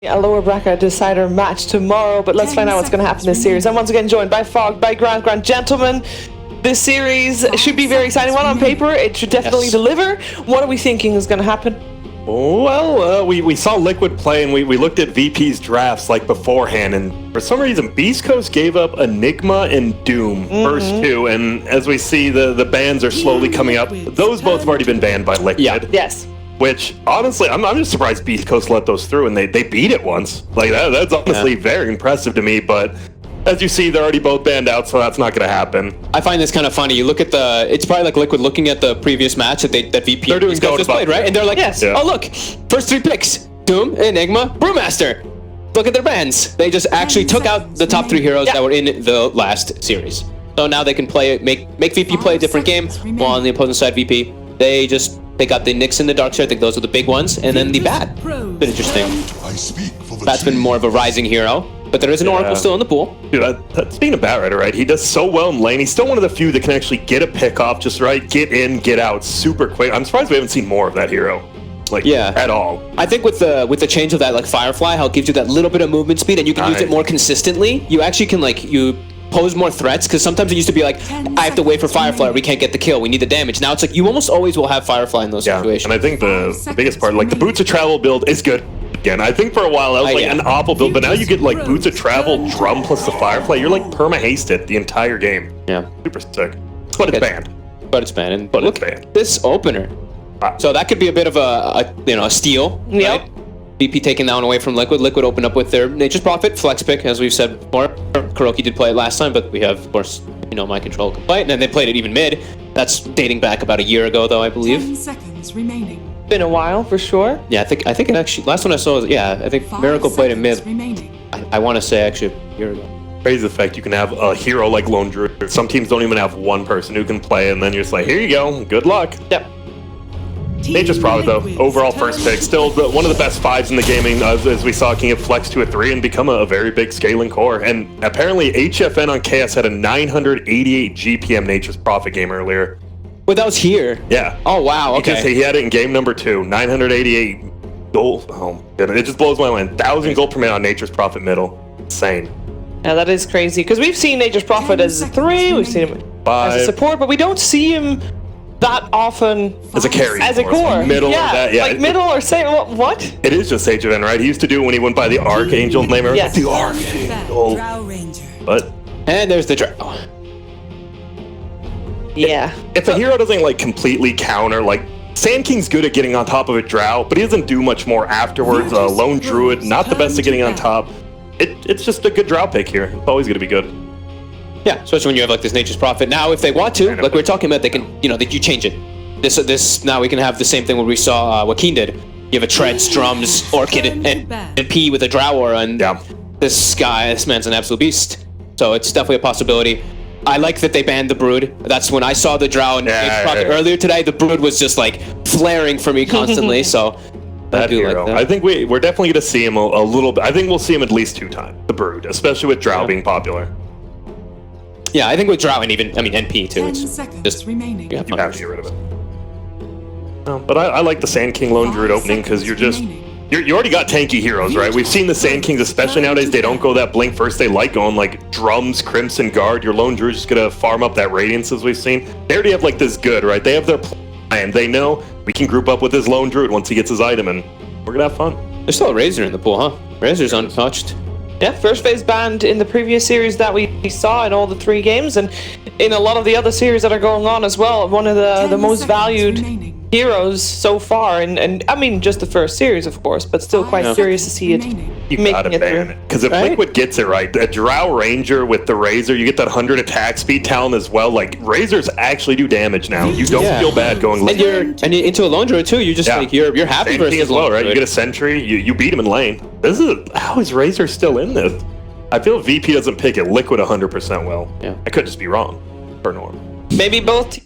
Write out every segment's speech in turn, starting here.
A lower bracket decider match tomorrow, but let's find out what's going to happen in this series. I'm once again joined by Fog, by Grant. Gentlemen, this series should be very exciting. One on paper, it should definitely deliver. What are we thinking is going to happen? Well, we saw Liquid play, and we looked at VP's drafts like beforehand, and for some reason, Beast Coast gave up Enigma and Doom first two, and as we see, the bans are slowly coming up. Those both have already been banned by Liquid. Yeah. Yes. Which, honestly, I'm just surprised Beast Coast let those through, and they beat it once. Like, that's honestly very impressive to me, but as you see, they're already both banned out, so that's not going to happen. I find this kind of funny. You look at it's probably like Liquid looking at the previous match that VP they're doing just played, right? And they're like, oh, look, first three picks, Doom, Enigma, Brewmaster. Look at their bans. They just actually took out the top three heroes that were in the last series. So now they can play, make VP play a different game, while on the opposing side, VP, they got the Nyx and the Darkseid. I think those are the big ones, and then the Bat. Been interesting. Bat's been more of a rising hero, but there is an Oracle still in the pool. Dude, speaking of Bat, right? He does so well in lane. He's still one of the few that can actually get a pick off, just right, get in, get out super quick. I'm surprised we haven't seen more of that hero, like at all. I think with the change of that like Firefly, how it gives you that little bit of movement speed, and you can use it more consistently. You actually can you pose more threats, because sometimes it used to be like, I have to wait for Firefly, or we can't get the kill, we need the damage. Now it's like you almost always will have Firefly in those situations. And I think the biggest part, like the Boots of Travel build is good. Again, I think for a while that was like an awful build, but now you get like Boots of Travel, Drum plus the Firefly, you're like perma-hasted the entire game. Yeah. Super sick. But it's banned. But it's banned. And but look at this opener. So that could be a bit of a steal. Yep. Right? VP taking that one away from Liquid. Liquid opened up with their Nature's Prophet, Flex Pick, as we've said before. Kuroki did play it last time, but we have, of course, My Control can play it. And then they played it even mid. That's dating back about a year ago, though, I believe. 10 seconds remaining. Been a while, for sure. Yeah, I think it actually, last one I saw was, I think Miracle played it mid. I want to say, actually, a year ago. Crazy the fact you can have a hero like Lone Druid. Some teams don't even have one person who can play, and then you're just like, here you go, good luck. Yep. Nature's Prophet, though, overall first pick, still one of the best fives in the gaming, as we saw King of Flex to a 3 and become a very big scaling core. And apparently HFN on KS had a 988 GPM Nature's Prophet game earlier. Wait, that was here? Yeah. Oh, wow, okay. Because he had it in game number 2, 988 gold. Oh, it just blows my mind. 1,000 gold per minute on Nature's Prophet middle. Insane. Yeah, that is crazy, because we've seen Nature's Prophet as a 3, we've seen him 5. as a support, but we don't see him that often as a carry, as a core, middle, like middle or say what? It is just HFN, right? He used to do it when he went by the Archangel name. Yes. The Archangel. But and there's the Drow. Yeah. If a hero doesn't like completely counter, like Sand King's good at getting on top of a Drow, but he doesn't do much more afterwards. Lone Druid, not the best at getting on top. It's just a good Drow pick here. It's always going to be good. Yeah, especially when you have like this Nature's Prophet. Now, if they want to, like we were talking about, they can, that you change it. This now we can have the same thing where we saw what Keen did. You have a Treads, Drums, Orchid, and P with a Drow Aura, and this man's an absolute beast. So it's definitely a possibility. I like that they banned the Brood. That's when I saw the Drow and Nature's Prophet earlier today. The Brood was just like flaring for me constantly. So that hero, I think we're definitely going to see him a little bit. I think we'll see him at least 2 times. The Brood, especially with Drow being popular. Yeah, I think with Drow and even, NP too. 10 seconds just remaining. You have to get rid of it. No, but I like the Sand King Lone Druid opening because you already got tanky heroes, right? We've seen the Sand Kings, especially nowadays, they don't go that blink first. They like going like Drums, Crimson Guard. Your Lone Druid's just gonna farm up that Radiance, as we've seen. They already have like this good, right? They have their plan. They know we can group up with his Lone Druid once he gets his item, and we're gonna have fun. There's still a Razor in the pool, huh? Razor's untouched. Yeah, first phase banned in the previous series that we saw in all the 3 games, and in a lot of the other series that are going on as well. One of the most valued heroes so far, and I mean just the first series, of course, but still quite curious to see it. You gotta ban it, because if Liquid gets it right, a Drow Ranger with the Razor, you get that 100 attack speed talent as well. Like Razors actually do damage now. You don't feel bad going. And you're into a Lone Druid too. You just like you're happy versus as well, right? You get a Sentry, you beat him in lane. How is Razor still in this? I feel VP doesn't pick it Liquid 100% well. Yeah, I could just be wrong. For Norm, maybe both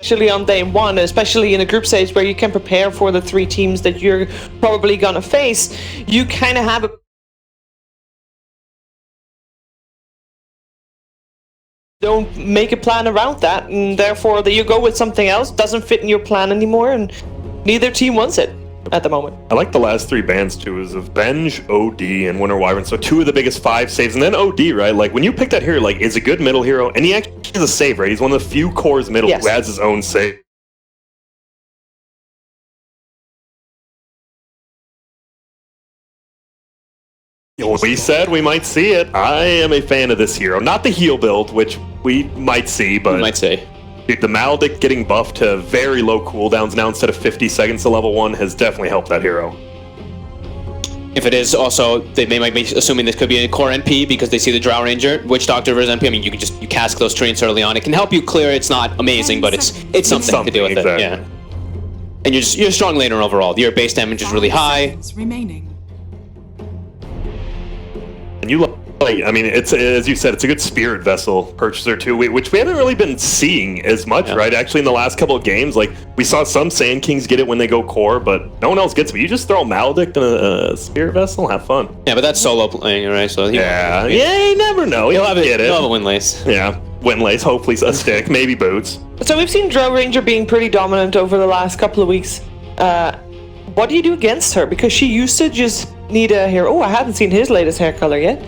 especially on day one, especially in a group stage where you can prepare for the 3 teams that you're probably gonna face. You kind of have a don't make a plan around that, and therefore you go with something else, doesn't fit in your plan anymore, and neither team wants it at the moment. I like the last 3 bans too, is Avenge, OD, and Winter Wyvern. So 2 of the biggest 5 saves, and then OD, right? Like when you pick that hero, like is a good middle hero, and he actually has a save, right? He's one of the few cores middle who has his own save. We said we might see it. I am a fan of this hero. Not the heal build, which we might see, but... We might say. Dude, the Maledict getting buffed to very low cooldowns now instead of 50 seconds to level 1 has definitely helped that hero. If it is also, they might be assuming this could be a core NP because they see the Drow Ranger, Witch Doctor versus NP. I mean, you can just, you cask those trains early on. It can help you clear. It's not amazing, but it's something to do with exactly. it. Yeah. And you're a strong laner overall. Your base damage is really high. And you like, I mean, it's, as you said, it's a good spirit vessel purchaser too, which we haven't really been seeing as much, right? Actually, in the last couple of games, like we saw some Sand Kings get it when they go core, but no one else gets it. You just throw a Maledict in a spirit vessel, have fun. Yeah, but that's solo playing, right? So you never know. He'll have a Windlace. Yeah, Windlace, hopefully a stick, maybe boots. So we've seen Drow Ranger being pretty dominant over the last couple of weeks. What do you do against her? Because she used to just need a hero. Oh, I haven't seen his latest hair color yet.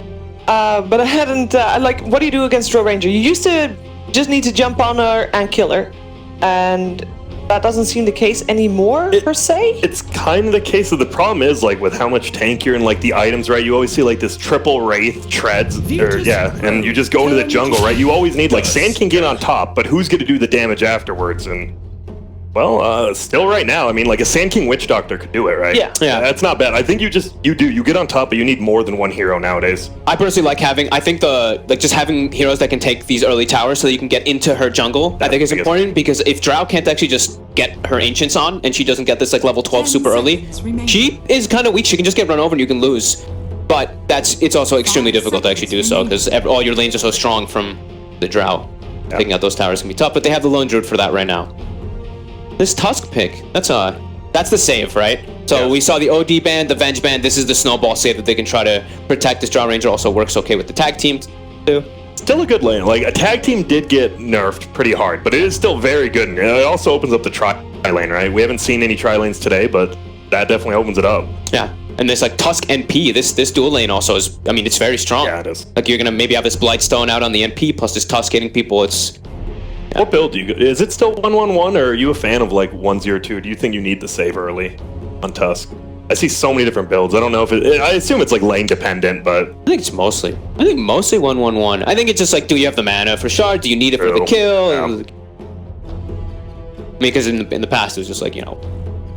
But I hadn't, like, what do you do against Drow Ranger? You used to just need to jump on her and kill her. And that doesn't seem the case anymore, per se. It's kind of the case. Of the problem is, like, with how much tankier and, like, the items, right? You always see, like, this triple Wraith treads, and you just go into the jungle, right? You always need, like, Sand can get on top, but who's going to do the damage afterwards? And, well, still right now, I mean, like, a Sand King Witch Doctor could do it, right? Yeah. That's not bad. I think you get on top, but you need more than one hero nowadays. I personally like having, just having heroes that can take these early towers so that you can get into her jungle, I think is important, because if Drow can't actually just get her Ancients on, and she doesn't get this, like, level 12 super early, she is kind of weak. She can just get run over and you can lose. But it's also extremely difficult to actually do so, because all your lanes are so strong from the Drow. Taking out those towers can be tough, but they have the Lone Druid for that right now. This Tusk pick, that's the save, right? So we saw the OD band, the Venge band. This is the snowball save that they can try to protect. This Drow Ranger also works okay with the tag team too. Still a good lane. Like, a tag team did get nerfed pretty hard, but it is still very good. And it also opens up the tri lane, right? We haven't seen any tri lanes today, but that definitely opens it up. Yeah, and this like Tusk NP, this dual lane also is, I mean, it's very strong. Yeah, it is. Like, you're gonna maybe have this Blightstone out on the NP plus this Tusk hitting people. It's What build do you go? Is it still 1-1-1, or are you a fan of like 1-0-2? Do you think you need the save early on Tusk? I see so many different builds. I don't know if I assume it's like lane dependent, but I think it's mostly 1-1-1. I think it's just like, do you have the mana for shard? Do you need it for the kill? Yeah. I mean, because in the past it was just like, you know,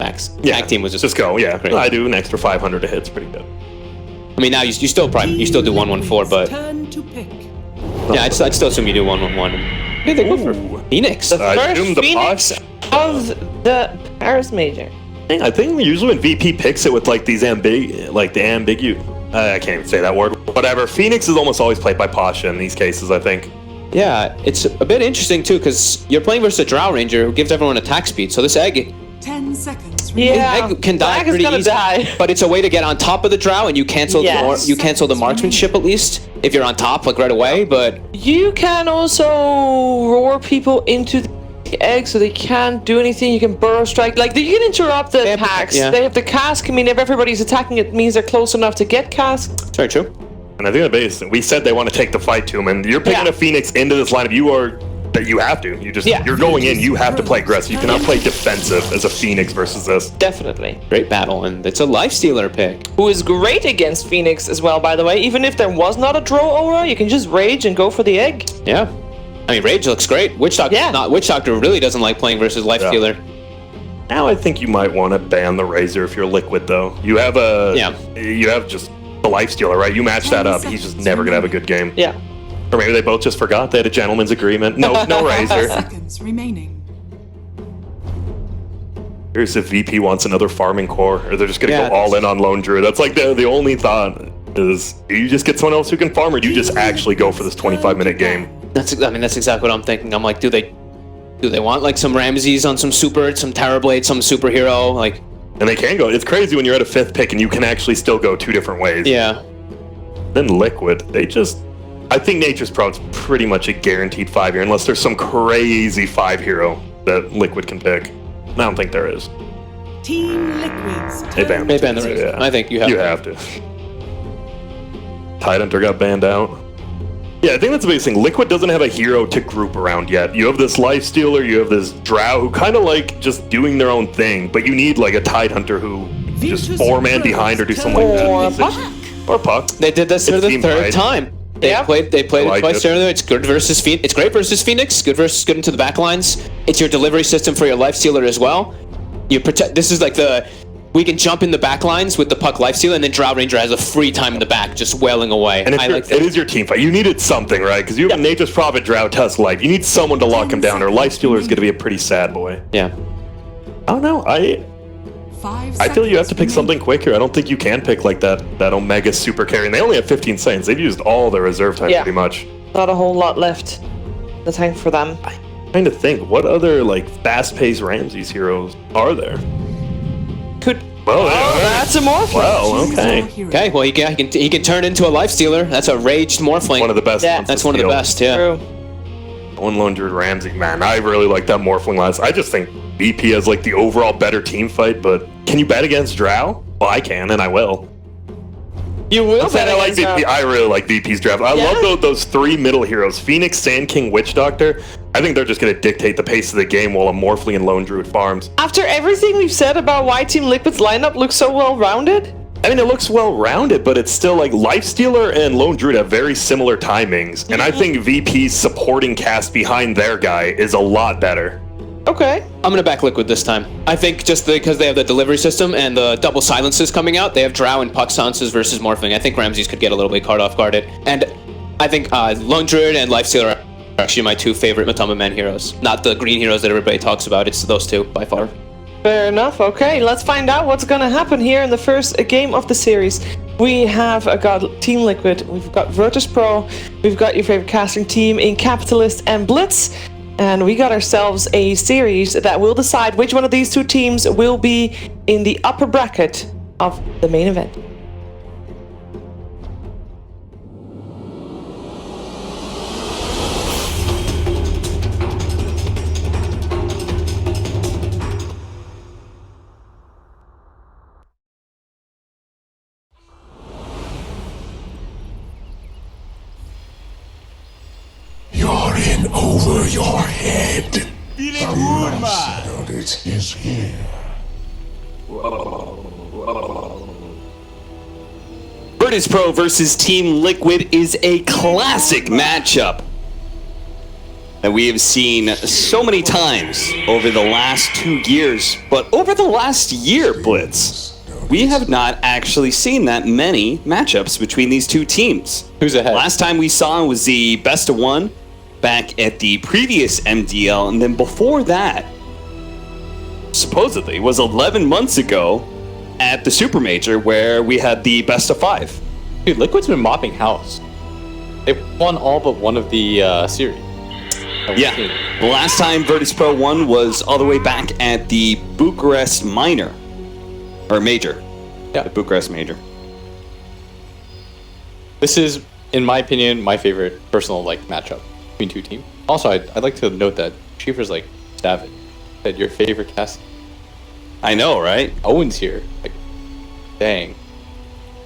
max tag team was just go. Yeah, crazy. I do an extra 500 to hit. It's pretty good. I mean, now you still do 1-1-4, but yeah, I'd still assume you do 1-1-1. Who did they go for? Phoenix. The first Phoenix of the Paris Major. I think usually when VP picks it with like these I can't even say that word. Whatever. Phoenix is almost always played by Pasha in these cases, I think. Yeah, it's a bit interesting too, because you're playing versus a Drow Ranger who gives everyone attack speed. So this egg, 10 seconds. Egg can die pretty easy. But it's a way to get on top of the Drow, and you cancel the marksmanship at least if you're on top like right away. But you can also roar people into the egg so they can't do anything. You can burrow strike, like you can interrupt the attacks. They have the cask. I mean, if everybody's attacking, it means they're close enough to get cask. It's very true. And I think the base, we said they want to take the fight to him, and you're picking a Phoenix into this lineup. You have to. You're going in. You have to play aggressive. You cannot play defensive as a Phoenix versus this. Definitely. Great battle, and it's a lifestealer pick. Who is great against Phoenix as well, by the way. Even if there was not a draw aura, you can just rage and go for the egg. Yeah. I mean, rage looks great. Witch Doctor really doesn't like playing versus lifestealer. Now I think you might want to ban the Razor if you're liquid, though. You have just the lifestealer, right? You match that up. He's just never gonna have a good game. Yeah. Or maybe they both just forgot they had a gentleman's agreement. No Razor. Seconds remaining. Here's if VP wants another farming core, or they're just gonna go all in on Lone Druid. That's like the only thought is, do you just get someone else who can farm, or do you just actually go for this 25-minute game? That's exactly what I'm thinking. I'm like, do they Do they want like some Ramses on some super, some Terrorblade, some superhero? Like, And they can go. It's crazy when you're at a 5th pick and you can actually still go 2 different ways. yeah. Then Liquid, they just... I think Nature's Pro's pretty much a guaranteed 5 here, unless there's some crazy 5 hero that Liquid can pick. I don't think there is. Team Liquid's They banned They banned the race. yeah. I think you have You to. have to. Tidehunter got banned out. Yeah, I think that's the biggest thing. Liquid doesn't have a hero to group around yet. You have this Lifestealer, you have this Drow who kind of like just doing their own thing, but you need like a Tidehunter who just 4-man behind or do something like Or that. Puck. Or Puck. They did this for It's the team 3rd pride. time. They Yeah. played it like twice it. together. It's good versus Phoenix. It's great versus Phoenix. Good versus good into the back lines. It's your delivery system for your Lifestealer as well. You protect. This is like we can jump in the back lines with the Puck Lifestealer, and then Drow Ranger has a free time in the back, just wailing away. And I like it that. is your team fight. You needed something, right? Because you have a Nature's Prophet, Drow, Tusk, Life. You need someone to lock him down, or Lifestealer is going to be a pretty sad boy. Yeah. I don't know. I feel you have to pick something quick here. I don't think you can pick like that Omega super carry. And they only have 15 seconds. They've used all their reserve time Yeah. pretty much. Not a whole lot left. The tank for them. Trying to think, what other like fast-paced Ramses heroes are there? Could. Well, Oh, that's a Morphling. well, okay. Okay. Well, he can turn into a Lifestealer. That's a raged Morphling. One of the best. Yeah. ones to That's one of the steal. best. Yeah. True. One Lone Druid Ramsey, man, I really like that Morphling last. I just think VP has like the overall better team fight, but can you bet against Drow? Well, I can, and I will. You will I'm saying bet I like against VP. I really like VP's draft. I Yeah? love those 3 middle heroes: Phoenix, Sand King, Witch Doctor. I think they're just going to dictate the pace of the game while a Morphling and Lone Druid farms. After everything we've said about why Team Liquid's lineup looks so well rounded. I mean, it looks well-rounded, but it's still like Lifestealer and Lone Druid have very similar timings, and I think VP's supporting cast behind their guy is a lot better. Okay. I'm gonna back Liquid this time. I think just because they have the delivery system and the double silences coming out, they have Drow and Puck silences versus Morphling. I think Ramses could get a little bit caught off guarded, and I think Lone Druid and Lifestealer are actually my 2 favorite Matama Men heroes. Not the green heroes that everybody talks about. It's those 2 by far. Fair enough. Okay, let's find out what's going to happen here in the first game of the series. We have got Team Liquid, we've got Virtus Pro, we've got your favorite casting team in Capitalist and Blitz, and we got ourselves a series that will decide which one of these 2 teams will be in the upper bracket of the main event. You're in over your head. It is here. Virtus Pro versus Team Liquid is a classic matchup that we have seen so many times over the last 2 years. But over the last year, Blitz, we have not actually seen that many matchups between these 2 teams. Who's ahead? Last time we saw was the best of 1 back at the previous MDL, and then before that, supposedly, was 11 months ago at the Super Major where we had the best of 5. Dude, Liquid's been mopping house. They've won all but one of the series. Yeah, the last time Virtus Pro won was all the way back at the Bucharest Minor, or Major. Yeah. The Bucharest Major. This is, in my opinion, my favorite personal matchup between 2 teams. Also, I'd like to note that Shiver's David said your favorite cast. I know, right? Owen's here. Dang.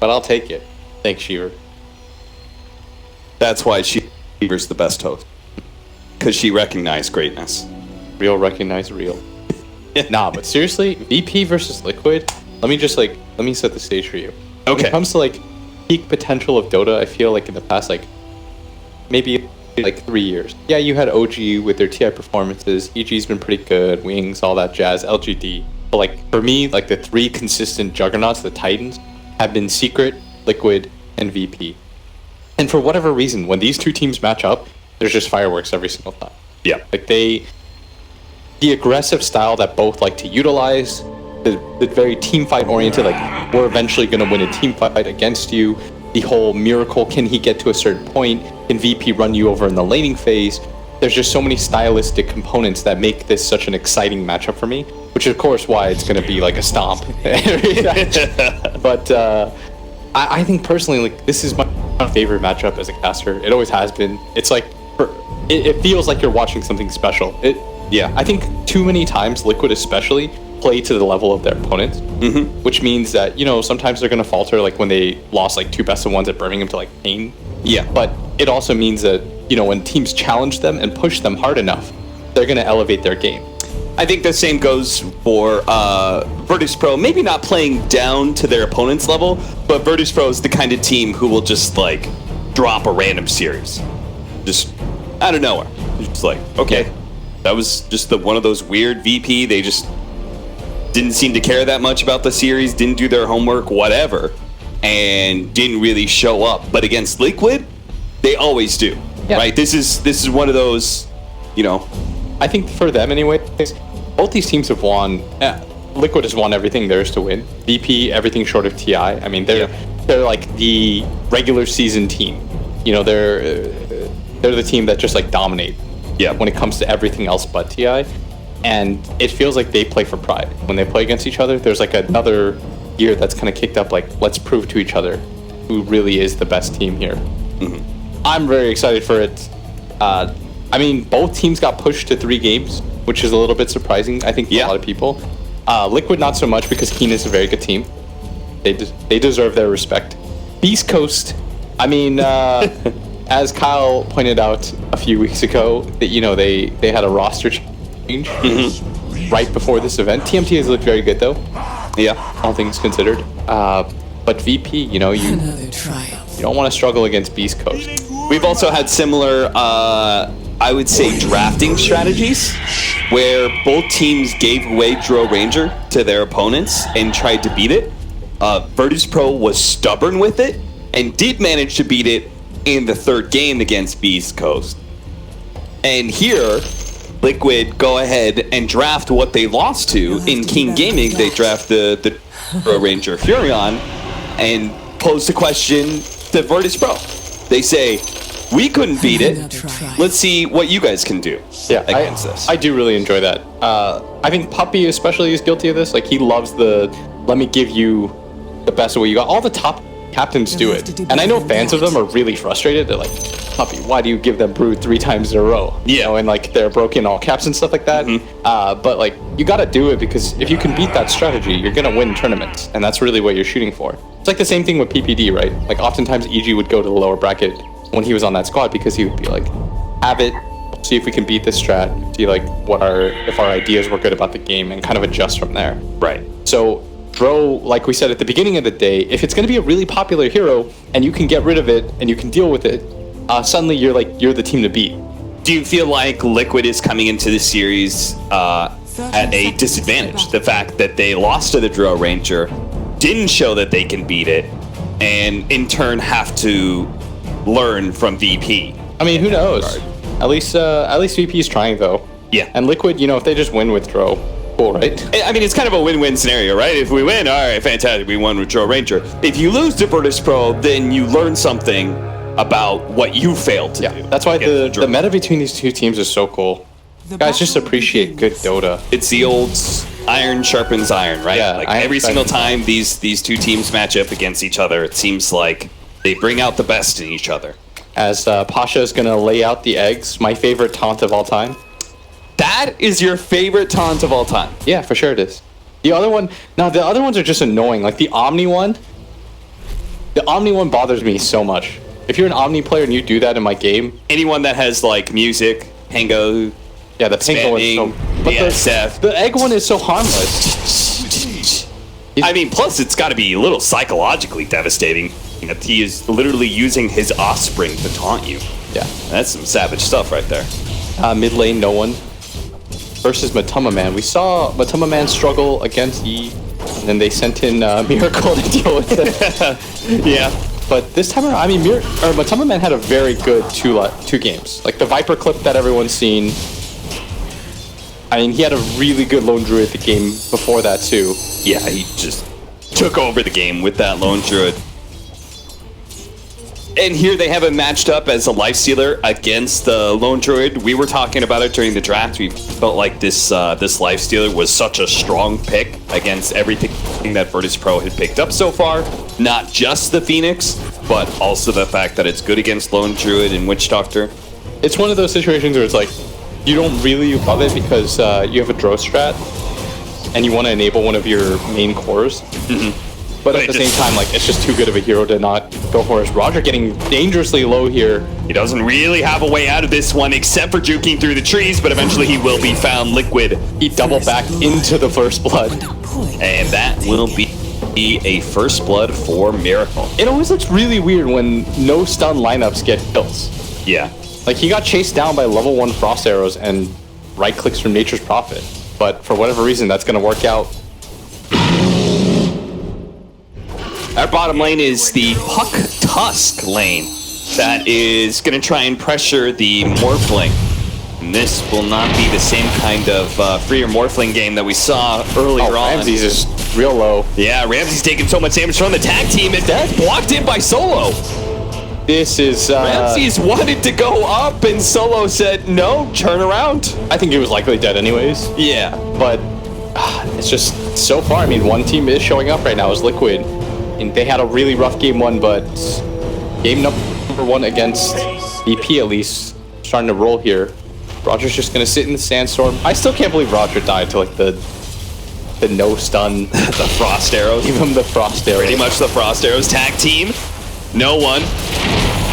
But I'll take it. Thanks, Shiver. That's why Shiver's the best host. Because she recognized greatness. Real recognize real. Nah, but seriously, VP versus Liquid, let me set the stage for you. When Okay. it comes to peak potential of Dota, I feel like in the past maybe 3 years. Yeah, you had OG with their TI performances. EG's been pretty good, Wings, all that jazz, LGD. But for me, the 3 consistent juggernauts, the Titans, have been Secret, Liquid, and VP. And for whatever reason, when these 2 teams match up, there's just fireworks every single time. Yeah. The aggressive style that both like to utilize, the very team fight oriented, we're eventually going to win a team fight against you. The whole miracle, can he get to a certain point? Can VP run you over in the laning phase? there's just so many stylistic components that make this such an exciting matchup for me, which is of course why it's going to be like a stomp. But I think personally, like, this is my favorite matchup as a caster. It always has been. It's like, it feels like you're watching something special. Yeah. I think too many times Liquid especially play to the level of their opponents, which means that, you know, sometimes they're going to falter, like when they lost like 2 best-of-1s at Birmingham to like Pain. Yeah. But it also means that, you know, when teams challenge them and push them hard enough, they're going to elevate their game. I think the same goes for Virtus Pro. Maybe not playing down to their opponent's level, but Virtus Pro is the kind of team who will just like drop a random series, just out of nowhere. It's just like, okay, that was just one of those weird VP. They just didn't seem to care that much about the series, didn't do their homework, whatever, and didn't really show up. But against Liquid, they always do, right? This is one of those, you know. I think for them anyway, both these teams have won. Liquid has won everything there is to win. VP, everything short of TI. I mean, they're like the regular season team. You know, they're the team that just like dominate. Yeah. When it comes to everything else but TI, and it feels like they play for pride when they play against each other. There's like another gear that's kind of kicked up. Like, let's prove to each other who really is the best team here. I'm very excited for it. I mean, both teams got pushed to 3 games, which is a little bit surprising, I think, for a lot of people. Liquid, not so much, because Keen is a very good team. They deserve their respect. Beast Coast, I mean, as Kyle pointed out a few weeks ago, that, you know, they had a roster change right before this event. TMT has looked very good, though. Yeah, all things considered. But VP, you know, you don't want to struggle against Beast Coast. We've also had similar, I would say, drafting strategies where both teams gave away Dro Ranger to their opponents and tried to beat it. Virtus Pro was stubborn with it and did manage to beat it in the 3rd game against Beast Coast. And here, Liquid go ahead and draft what they lost to in King Gaming. They draft the Dro Ranger Furion and pose the question to Virtus Pro. They say, we couldn't beat it. Let's see what you guys can do against this. I do really enjoy that. I think Puppy especially is guilty of this. Like, he loves let me give you the best of what you got. All the top captains do it. And I know fans of them are really frustrated. They're like, Puppy, why do you give them Brood 3 times in a row? You know, and like they're broken all caps and stuff like that. But like, you gotta do it, because if you can beat that strategy, you're gonna win tournaments. And that's really what you're shooting for. It's like the same thing with PPD, right? Like, oftentimes EG would go to the lower bracket when he was on that squad, because he would be like, have it, see if we can beat this strat, see like if our ideas were good about the game, and kind of adjust from there. Right. So Dro, like we said at the beginning of the day, if it's going to be a really popular hero and you can get rid of it and you can deal with it, suddenly you're the team to beat. Do you feel like Liquid is coming into this series at a disadvantage? The fact that they lost to the Dro Ranger, didn't show that they can beat it, and in turn have to learn from VP. I mean, who knows? At least VP is trying, though. Yeah. And Liquid, you know, if they just win with Dro, cool, right? I mean, it's kind of a win-win scenario, right? If we win, all right, fantastic, we won with Dro Ranger. If you lose to Virtus Pro, then you learn something about what you failed to do. That's why the meta between these two teams is so cool. Guys, just appreciate good Dota. It's the old iron sharpens iron, right? Yeah, like every single time these 2 teams match up against each other, it seems like they bring out the best in each other. As Pasha is going to lay out the eggs, my favorite taunt of all time. That is your favorite taunt of all time? Yeah, for sure it is. The other ones are just annoying. Like the Omni one bothers me so much. If you're an Omni player and you do that in my game, anyone that has like music, Pango, yeah, the Pango one is so. But the egg one is so harmless. I mean, plus it's got to be a little psychologically devastating. That he is literally using his offspring to taunt you. Yeah, that's some savage stuff right there. Mid lane, no one versus Matuma Man. We saw Matuma Man struggle against E, and then they sent in Miracle to deal with it. Yeah. But this time around, I mean, Matuma Man had a very good two games. Like the Viper clip that everyone's seen. I mean, he had a really good Lone Druid the game before that too. Yeah, he just took over the game with that Lone Druid. And here they have it matched up as a lifestealer against the Lone Druid. We were talking about it during the draft. We felt like this lifestealer was such a strong pick against everything that Virtus Pro had picked up so far. Not just the Phoenix, but also the fact that it's good against Lone Druid and Witch Doctor. It's one of those situations where it's like, you don't really love it because you have a Drow strat, and you want to enable one of your main cores. But at the same time, like, it's just too good of a hero to not go for us. Roger getting dangerously low here. He doesn't really have a way out of this one except for juking through the trees, but eventually he will be found. Liquid. He doubled back into the first blood. And that will be a first blood for Miracle. It always looks really weird when no stun lineups get kills. Yeah. Like, he got chased down by level 1 frost arrows and right clicks from Nature's Prophet. But for whatever reason, that's going to work out. Our bottom lane is the Puck Tusk lane that is going to try and pressure the Morphling. And this will not be the same kind of freer Morphling game that we saw earlier on. Ramsey's is real low. Yeah, Ramsey's taking so much damage from the tag team, and that's blocked in by Solo. This is... Ramsey's wanted to go up, and Solo said, no, turn around. I think he was likely dead anyways. Yeah. But it's just, so far, I mean, one team is showing up right now is Liquid. And they had a really rough game 1, but game number 1 against BP at least, starting to roll here. Roger's just gonna sit in the sandstorm. I still can't believe Roger died to like the no stun, the frost arrows. Give him the frost arrows. Pretty much the frost arrows. Tag team. No one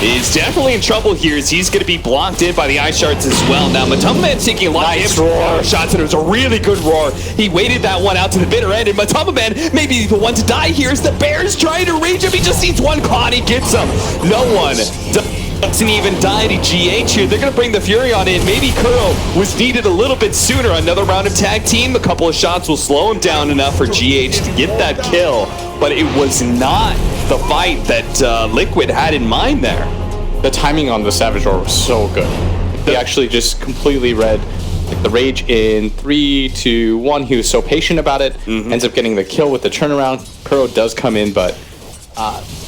is definitely in trouble here as he's going to be blocked in by the ice shards as well. Now, Matamaman's taking a lot of roar shots, and it was a really good roar. He waited that one out to the bitter end, and Matamaman may be the one to die here as the Bears trying to reach him. He just needs one con, he gets him. No one doesn't even die to GH here. They're going to bring the Fury on in. Maybe Kuro was needed a little bit sooner. Another round of tag team. A couple of shots will slow him down enough for GH to get that kill, but it was not the fight that Liquid had in mind there. The timing on the Savage Roar was so good. He actually just completely read like the rage in 3, 2, 1. He was so patient about it. Ends up getting the kill with the turnaround. Kuro does come in, but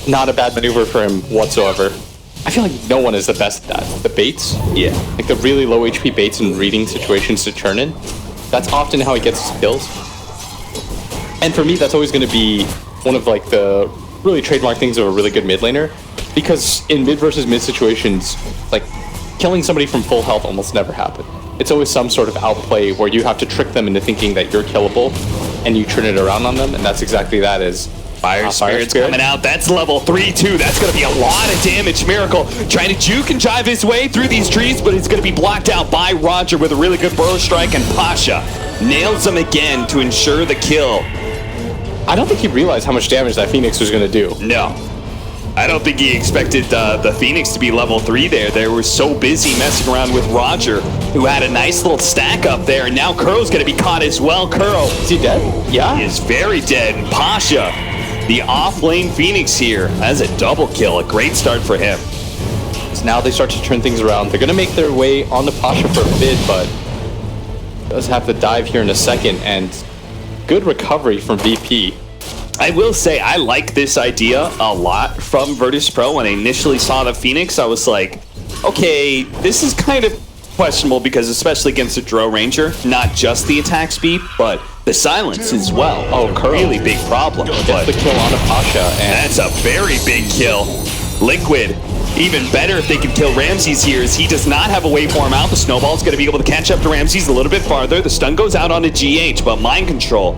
not a bad maneuver for him whatsoever. I feel like no one is the best at that. The baits, yeah, like the really low HP baits and reading situations to turn in. That's often how he gets his kills. And for me, that's always going to be one of like the really trademark things of a really good mid laner, because in mid versus mid situations, like killing somebody from full health almost never happens. It's always some sort of outplay where you have to trick them into thinking that you're killable, and you turn it around on them, and that's exactly that is. Fire Spirit's coming out. That's level 3 too. That's going to be a lot of damage. Miracle trying to juke and jive his way through these trees, but it's going to be blocked out by Roger with a really good burrow strike, and Pasha nails him again to ensure the kill. I don't think he realized how much damage that Phoenix was going to do. No. I don't think he expected the Phoenix to be level 3 there. They were so busy messing around with Roger, who had a nice little stack up there, and now Kuro's going to be caught as well. Kuro. Is he dead? Yeah. He is very dead. And Pasha, the off-lane Phoenix here, has a double kill. A great start for him. So now they start to turn things around. They're going to make their way onto Pasha for a bit, but does have to dive here in a second, and good recovery from VP. I will say I like this idea a lot from Virtus Pro. When I initially saw the Phoenix, I was like, okay, this is kind of questionable because especially against a Drow Ranger, not just the attack speed, but the silence as well. Oh, a really big problem. Gets the kill on Pasha, and that's a very big kill. Liquid, even better if they can kill Ramses here, as he does not have a waveform out. The Snowball's going to be able to catch up to Ramses a little bit farther. The stun goes out onto GH, but Mind Control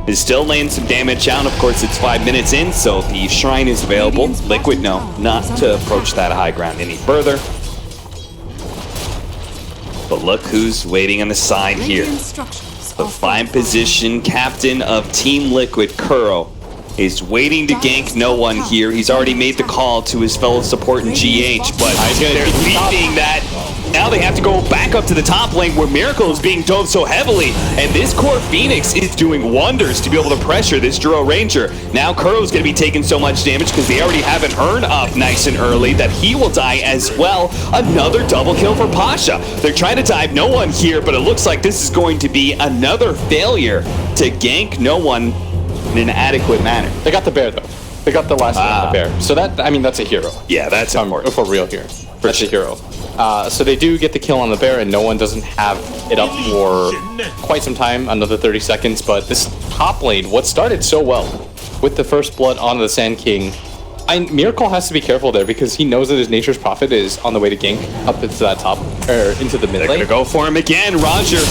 is still laying some damage down. Of course, it's 5 minutes in, so the Shrine is available. Liquid, no, not to approach that high ground any further. But look who's waiting on the side here. The fine position captain of Team Liquid, Kuro, is waiting to gank no one here. He's already made the call to his fellow support in GH, but they're leaving that. Now they have to go back up to the top lane where Miracle is being dove so heavily, and this core Phoenix is doing wonders to be able to pressure this Drow Ranger. Now Kuro's going to be taking so much damage because they already have an Urn up nice and early that he will die as well. Another double kill for Pasha. They're trying to dive no one here, but it looks like this is going to be another failure to gank no one in an adequate manner. They got the bear though. They got the last hit on the bear. So that, I mean, that's a hero. Yeah, that's important. For real here. That's a hero. So they do get the kill on the bear, and no one doesn't have it up for quite some time, another 30 seconds. But this top lane, what started so well with the first blood on the Sand King, Miracle has to be careful there because he knows that his Nature's Prophet is on the way to gank up into that top, or into the mid They're lane. gonna go for him again. Roger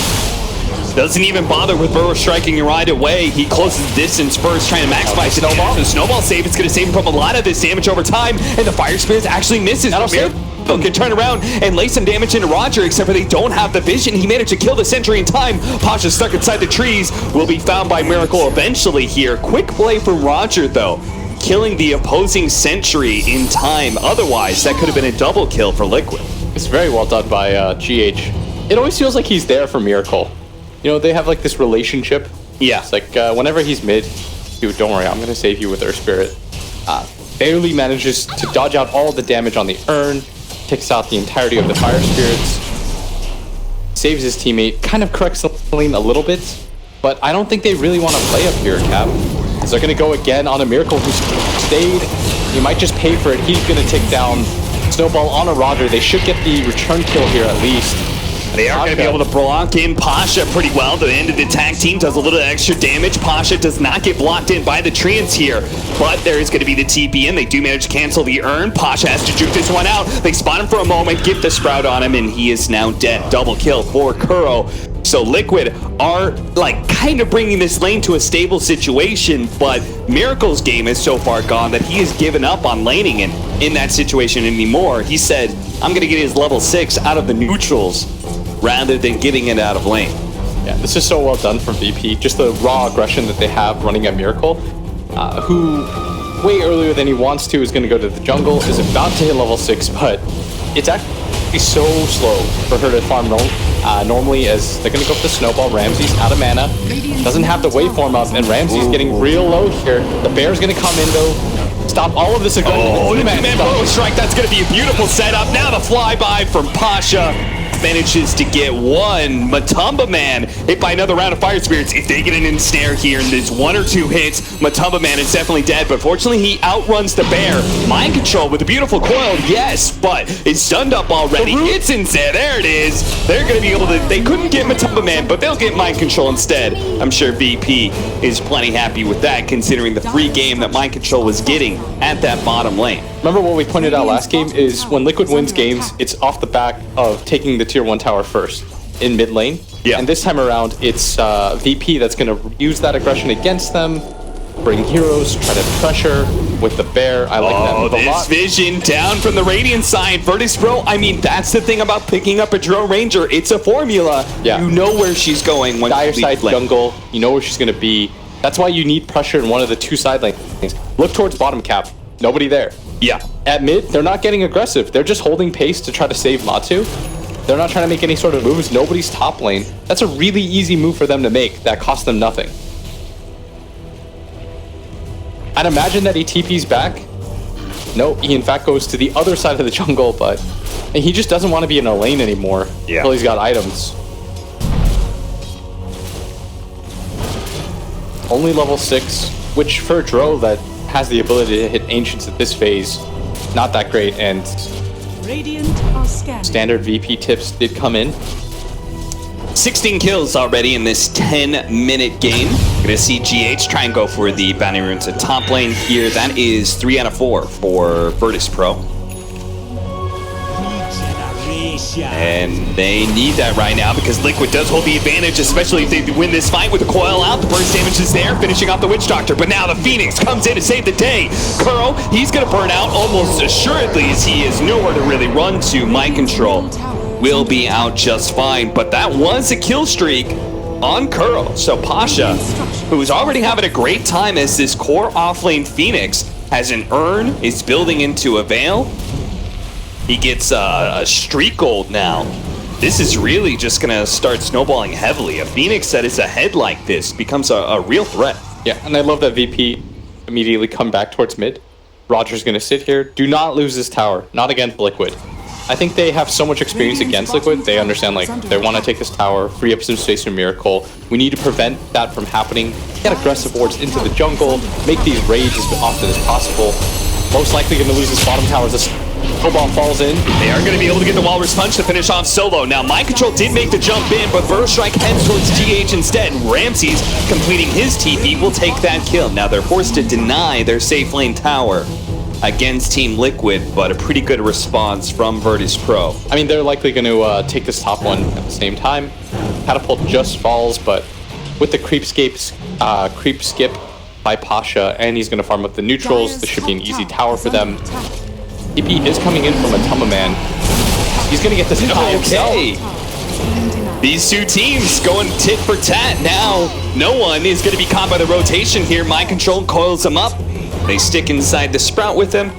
doesn't even bother with Burrow striking right away. He closes the distance first, trying to maximize the snowball. The snowball save, it's gonna save him from a lot of this damage over time, and the Fire Spirit actually misses. That'll save. Can turn around and lay some damage into Roger, except for they don't have the vision. He managed to kill the sentry in time. Pasha stuck inside the trees, will be found by Miracle eventually here. Quick play from Roger though, killing the opposing sentry in time. Otherwise, that could have been a double kill for Liquid. It's very well done by GH. It always feels like he's there for Miracle. You know, they have like this relationship. Yeah. It's like whenever he's mid, dude, don't worry, I'm gonna save you with Earth Spirit. Barely manages to dodge out all the damage on the urn, takes out the entirety of the Fire Spirits, saves his teammate, kind of corrects the lane a little bit, but I don't think they really want to play up here, Cap. So they're gonna go again on a Miracle who stayed. He might just pay for it. He's gonna take down Snowball on a Roger. They should get the return kill here at least. They are going to be able to block in Pasha pretty well. The end of the tag team does a little extra damage. Pasha does not get blocked in by the Treants here, but there is going to be the TP in. They do manage to cancel the urn. Pasha has to juke this one out. They spot him for a moment, get the Sprout on him, and he is now dead. Double kill for Kuro. So Liquid are like kind of bringing this lane to a stable situation, but Miracle's game is so far gone that he has given up on laning in that situation anymore. He said, I'm going to get his level 6 out of the neutrals rather than getting it out of lane. Yeah, this is so well done from VP. Just the raw aggression that they have running at Miracle, who way earlier than he wants to is going to go to the jungle, is about to hit level 6, but it's actually so slow for her to farm normally, as they're going to go for the Snowball. Ramsey's out of mana, doesn't have the waveform up, and Ramsey's getting real low here. The bear's going to come in though, stop all of this aggression. Oh, the two-man bow strike, that's going to be a beautiful setup. Now the flyby from Pasha manages to get one. Matumba Man hit by another round of Fire Spirits. If they get an ensnare here and there's one or two hits, Matumba Man is definitely dead, but fortunately he outruns the bear. Mind control with a beautiful coil, yes, but it's stunned up already. It's ensnare, there it is. They're going to be able to, they couldn't get Matumba Man, but they'll get mind control instead. I'm sure VP is plenty happy with that, considering the free game that mind control was getting at that bottom lane. Remember what we pointed out last game is when Liquid wins games, it's off the back of taking the tier 1 tower first in mid lane. Yeah. And this time around, it's VP that's going to use that aggression against them, bring heroes, try to pressure with the bear. I like that move a lot. This vision down from the Radiant side. Virtus Pro, I mean, that's the thing about picking up a Drone Ranger. It's a formula. Yeah. You know where she's going when Dire you side leave lane. jungle, you know where she's going to be. That's why you need pressure in one of the two side lanes. Look towards bottom cap. Nobody there. Yeah. At mid, they're not getting aggressive. They're just holding pace to try to save Matu. They're not trying to make any sort of moves. Nobody's top lane. That's a really easy move for them to make that costs them nothing. I'd imagine that he TP's back. No, he in fact goes to the other side of the jungle, but and he just doesn't want to be in a lane anymore until he's got items. Only level 6, which for a Dro that has the ability to hit Ancients at this phase, not that great, and Radiant are scanning. standard VP tips did come in. 16 kills already in this 10-minute game. Gonna see GH try and go for the bounty runes at top lane here. That is 3 out of 4 for Virtus Pro. And they need that right now because Liquid does hold the advantage, especially if they win this fight with the coil out. The burst damage is there, finishing off the Witch Doctor. But now the Phoenix comes in to save the day. Kuro, he's going to burn out almost assuredly as he has nowhere to really run to. Mind control will be out just fine. But that was a kill streak on Kuro. So Pasha, who's already having a great time as this core offlane Phoenix, has an urn, is building into a veil. He gets a streak gold now. This is really just going to start snowballing heavily. A Phoenix that is ahead like this becomes a real threat. Yeah, and I love that VP immediately come back towards mid. Roger's going to sit here. Do not lose this tower. Not against Liquid. I think they have so much experience against Liquid, they understand, like, they want to take this tower, free up some space for Miracle. We need to prevent that from happening. Get aggressive wards into the jungle, make these raids as often as possible. Most likely going to lose this bottom tower as this Snowball falls in. They are going to be able to get the Walrus Punch to finish off solo. Now, Mind Control did make the jump in, but Burrow Strike heads towards GH instead. Ramses, completing his TP, will take that kill. Now, they're forced to deny their safe lane tower against Team Liquid, but a pretty good response from Virtus Pro. I mean, they're likely going to take this top one at the same time. Catapult just falls, but with the creep skip by Pasha, and he's going to farm up the neutrals. This should be an easy tower for them. TP is coming in from a Tumma Man. He's going to get this by himself. These two teams going tit for tat now. No one is going to be caught by the rotation here. Mind Control coils them up. They stick inside the Sprout with him.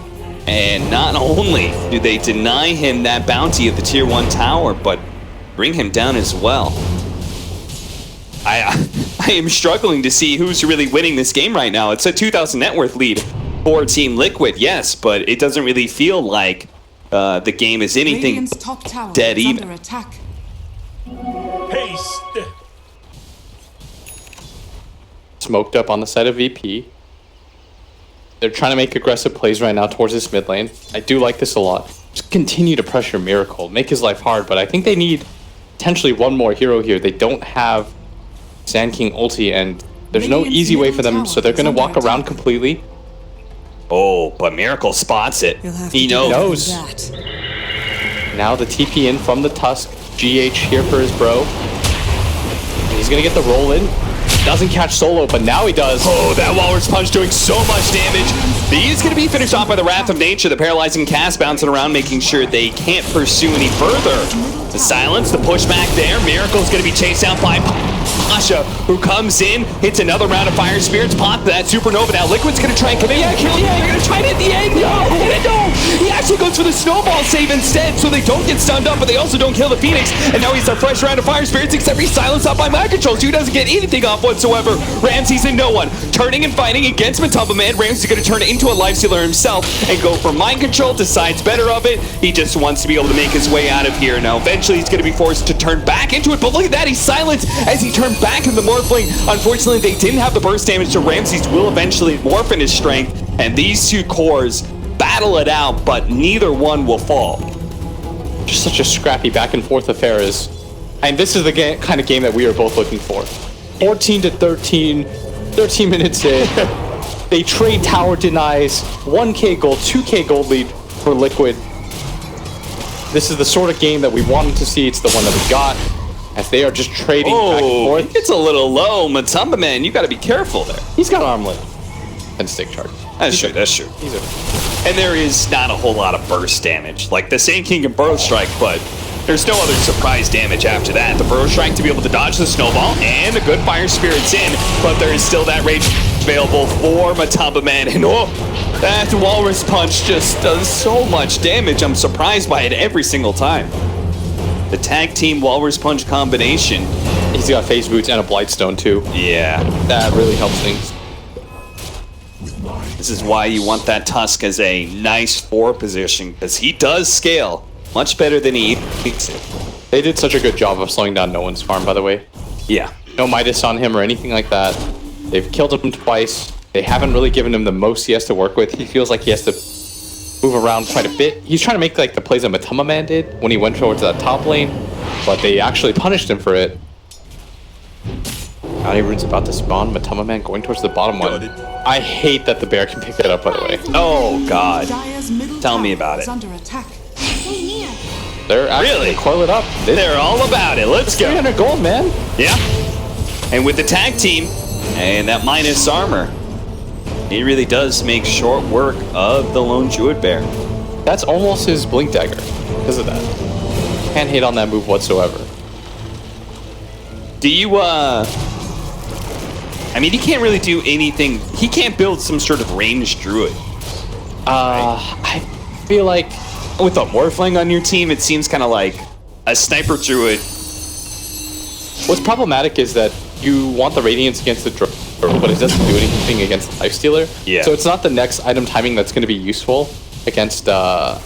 And not only do they deny him that bounty of the Tier 1 tower, but bring him down as well. I am struggling to see who's really winning this game right now. It's a 2,000 net worth lead for Team Liquid, yes, but it doesn't really feel like the game is anything dead even. Haste. Smoked up on the side of VP. They're trying to make aggressive plays right now towards this mid lane. I do like this a lot. Just continue to pressure Miracle, make his life hard, but I think they need potentially one more hero here. They don't have Sand King ulti, and there's no easy way for them, so they're going to walk around completely. Oh, but Miracle spots it. He knows. Now the TP in from the Tusk. GH here for his bro. And he's going to get the roll in. Doesn't catch solo, but now he does. Oh, that Walrus Punch doing so much damage. He's going to be finished off by the Wrath of Nature. The paralyzing cast bouncing around, making sure they can't pursue any further. The silence, the pushback there. Miracle's going to be chased out by Pasha, who comes in, hits another round of Fire Spirits, pop that Supernova. Now Liquid's going to try and commit that kill. Yeah, they're going to try it at the end. No, he actually goes for the Snowball save instead, so they don't get stunned up, but they also don't kill the Phoenix. And now he's a fresh round of Fire Spirits, except he's silenced out by Mind Control. Dude doesn't get anything off whatsoever. Ramses and no one. Turning and fighting against Matumba Man. Ramses is going to turn it into a Lifestealer himself and go for Mind Control, decides better of it. He just wants to be able to make his way out of here. Now eventually he's going to be forced to turn back into it, but look at that, he's silenced as he turned back in the Morphling. Unfortunately, they didn't have the burst damage, so Ramses will eventually morph in his strength, and these two cores battle it out, but neither one will fall. Just such a scrappy back and forth affair is, and this is the kind of game that we are both looking for. 14 to 13, 13 minutes in. They trade tower denies, 1k gold, 2k gold lead for Liquid. This is the sort of game that we wanted to see. It's the one that we got, as they are just trading back and forth. It's a little low. Matumba Man, you got to be careful there. He's got arm length and stick charge. That's true. And there is not a whole lot of burst damage. Like the Sand King and Burrow Strike, but there's no other surprise damage after that. The Burrow Strike to be able to dodge the Snowball, and a good Fire Spirit's in, but there is still that Rage available for Matumba Man. And that Walrus Punch just does so much damage. I'm surprised by it every single time. The tag team Walrus Punch combination. He's got phase boots and a Blightstone too. Yeah. That really helps things. This is why you want that Tusk as a nice 4 position, because he does scale much better than he thinks it. They did such a good job of slowing down No One's farm, by the way. Yeah. No Midas on him or anything like that. They've killed him twice. They haven't really given him the most he has to work with. He feels like he has to move around quite a bit. He's trying to make like the plays that Matumba Man did when he went towards that top lane, but they actually punished him for it. Bounty Rune's about to spawn. Matumba Man going towards the bottom one. I hate that the bear can pick it up, by the way. Oh, God. Tell me about it. They're actually Really? coil it up. They're all about it. Let's go. 300 gold, man. Yeah. And with the tag team and that minus armor, he really does make short work of the lone Druid Bear. That's almost his Blink Dagger because of that. Can't hate on that move whatsoever. Do you, I mean, he can't really do anything. He can't build some sort of ranged Druid. I feel like With a Morphling on your team, it seems kind of like a Sniper Druid. what's problematic is that you want the Radiance against the Druid, but it doesn't do anything against the Lifestealer. Yeah. So it's not the next item timing that's going to be useful against the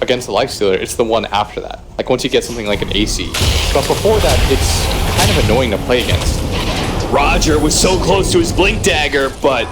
against the Lifestealer, it's the one after that. Like once you get something like an AC. But before that, it's kind of annoying to play against. Roger was so close to his Blink Dagger, but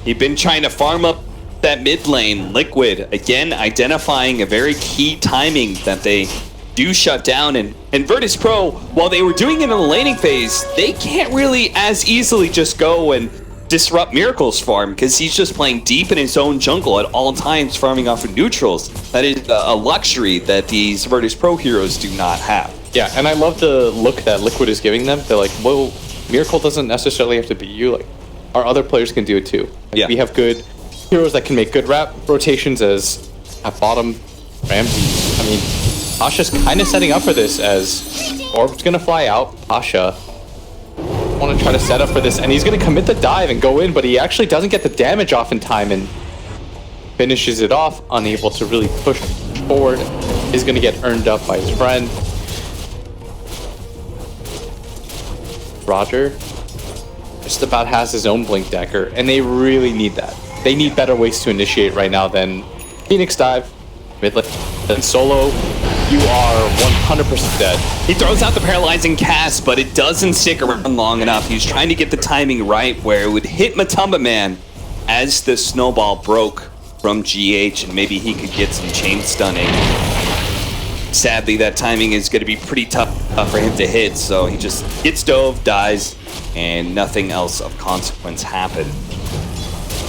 he'd been trying to farm up that mid lane. Liquid, again, identifying a very key timing that they do shut down. And Virtus Pro, while they were doing it in the laning phase, they can't really as easily just go and disrupt Miracle's farm, because he's just playing deep in his own jungle at all times, farming off of neutrals. That is a luxury that these Virtus Pro heroes do not have. Yeah, and I love the look that Liquid is giving them. They're like, well, Miracle doesn't necessarily have to be you. Like, our other players can do it too. Like, Yeah. We have good heroes that can make good rotations as at bottom Ramsey. I mean, Pasha's kind of setting up for this as Orb's going to fly out. Pasha want to try to set up for this, and he's going to commit the dive and go in, but he actually doesn't get the damage off in time and finishes it off, unable to really push forward. Is going to get earned up by his friend. Roger just about has his own Blink Dagger, and they really need that. They need better ways to initiate right now than Phoenix Dive, mid lane, and solo. You are 100% dead. He throws out the paralyzing cast, but it doesn't stick around long enough. He was trying to get the timing right where it would hit Matumba Man as the snowball broke from GH, and maybe he could get some chain stunning. Sadly, that timing is going to be pretty tough for him to hit, so he just gets dove, dies, and nothing else of consequence happened.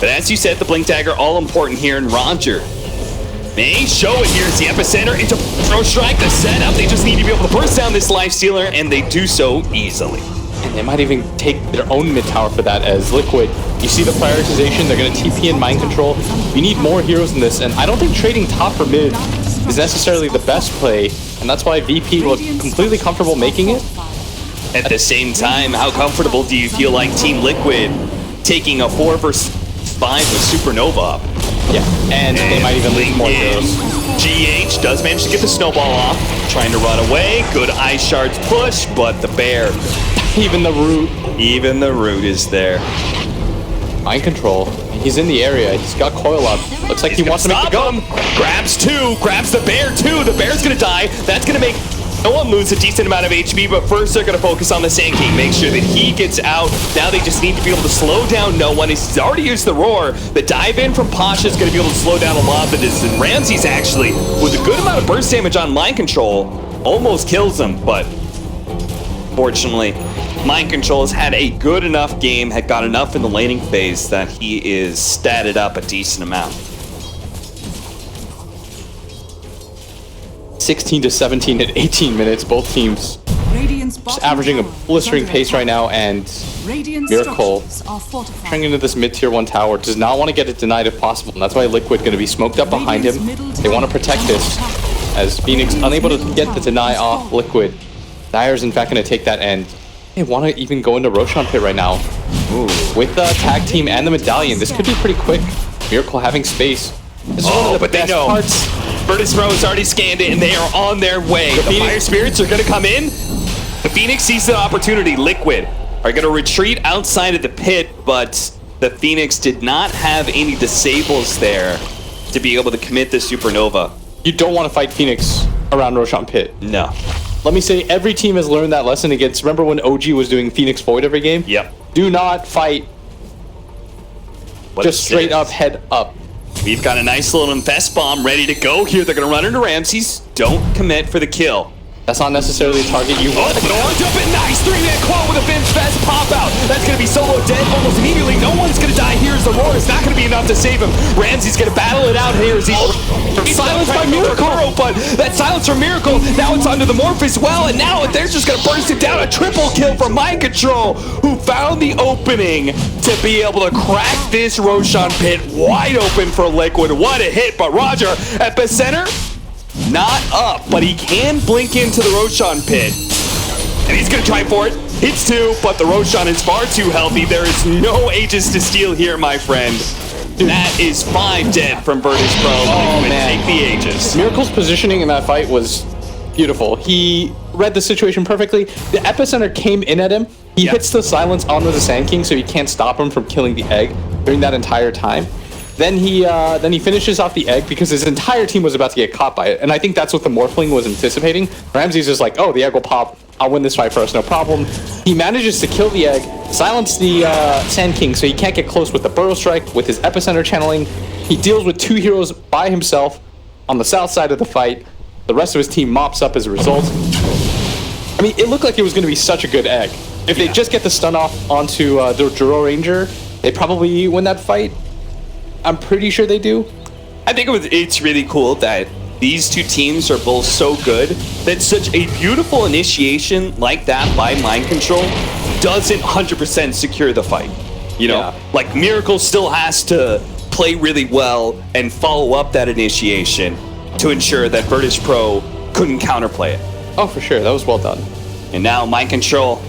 But as you said, the Blink Dagger all important here, and Roger may show it here as the epicenter into throw strike, the setup. They just need to be able to burst down this Lifestealer, and they do so easily. And they might even take their own mid tower for that as Liquid. You see the prioritization, they're going to TP and mind control. You need more heroes in this, and I don't think trading top for mid is necessarily the best play, and that's why VP looked completely comfortable making it. At the same time, how comfortable do you feel like Team Liquid taking a 4 versus 5 with Supernova up? Yeah, and they might even lose more heroes. GH does manage to get the snowball off, trying to run away. Good Ice Shards push, but the bear, Even the root. even the root is there. Mind control. He's in the area. He's got coil up. Looks like he wants to make the go. Stop him. Grabs two, grabs the bear too. The bear's gonna die. That's gonna make no one lose a decent amount of HP, but first they're gonna focus on the Sand King, make sure that he gets out. Now they just need to be able to slow down no one. He's already used the roar. The dive in from Pasha is gonna be able to slow down a lot of this, and Ramsey's actually, with a good amount of burst damage on mind control, almost kills him, but fortunately, mind control has had a good enough game, had got enough in the laning phase that he is statted up a decent amount. 16 to 17 at 18 minutes. Both teams just averaging a blistering pace right now, and Miracle trying into this mid-tier 1 tower does not want to get it denied if possible, and that's why Liquid going to be smoked up behind him. They want to protect this as Phoenix unable to get the deny off Liquid. Dire's in fact going to take that end. They want to even go into Roshan Pit right now. Ooh. With the tag team and the medallion, this could be pretty quick. Miracle having space. This is one of the best parts. Virtus Pro has already scanned it, and they are on their way. The Fire Spirits are going to come in. The Phoenix sees the opportunity. Liquid are going to retreat outside of the pit, but the Phoenix did not have any disables there to be able to commit the Supernova. You don't want to fight Phoenix around Roshan Pit. No. Let me say, every team has learned that lesson against, remember when OG was doing Phoenix Void every game? Yep. Do not fight What just straight up, head up. We've got a nice little infest bomb ready to go here. They're going to run into Ramses. Don't commit for the kill. That's not necessarily a target you want. Oh, jump in, nice 3-man quote with a infest pop out. That's going to be solo dead almost immediately. No one's going to die here as the roar. It's not going to be enough to save him. Ramsey's going to battle it out here as he's silenced by Miracle. But that silence from Miracle, now it's onto the Morph as well. And now they're just going to burst it down. A triple kill for Mind Control, who found the opening to be able to crack this Roshan Pit wide open for Liquid. What a hit, but Roger, epicenter, not up, but he can blink into the Roshan Pit. And he's going to try for it. Hits two, but the Roshan is far too healthy. There is no Aegis to steal here, my friend. That is 5 dead from Virtus Pro. Oh, man. Take the Aegis. Miracle's positioning in that fight was beautiful. He read the situation perfectly. The epicenter came in at him. He hits the silence onto the Sand King, so he can't stop him from killing the egg during that entire time. Then he finishes off the egg because his entire team was about to get caught by it, and I think that's what the Morphling was anticipating. Ramses is like, oh, the egg will pop. I'll win this fight first, no problem. He manages to kill the egg, silence the Sand King, so he can't get close with the Burrow Strike, with his Epicenter channeling. He deals with 2 heroes by himself on the south side of the fight. The rest of his team mops up as a result. I mean, it looked like it was going to be such a good egg. If they just get the stun off onto the Juro Ranger, they probably win that fight. I'm pretty sure they do. I think it's really cool that these two teams are both so good that such a beautiful initiation like that by Mind Control doesn't 100% secure the fight. You know, Yeah. like Miracle still has to play really well and follow up that initiation to ensure that Virtus Pro couldn't counterplay it. Oh, for sure. That was well done. And now Mind Control.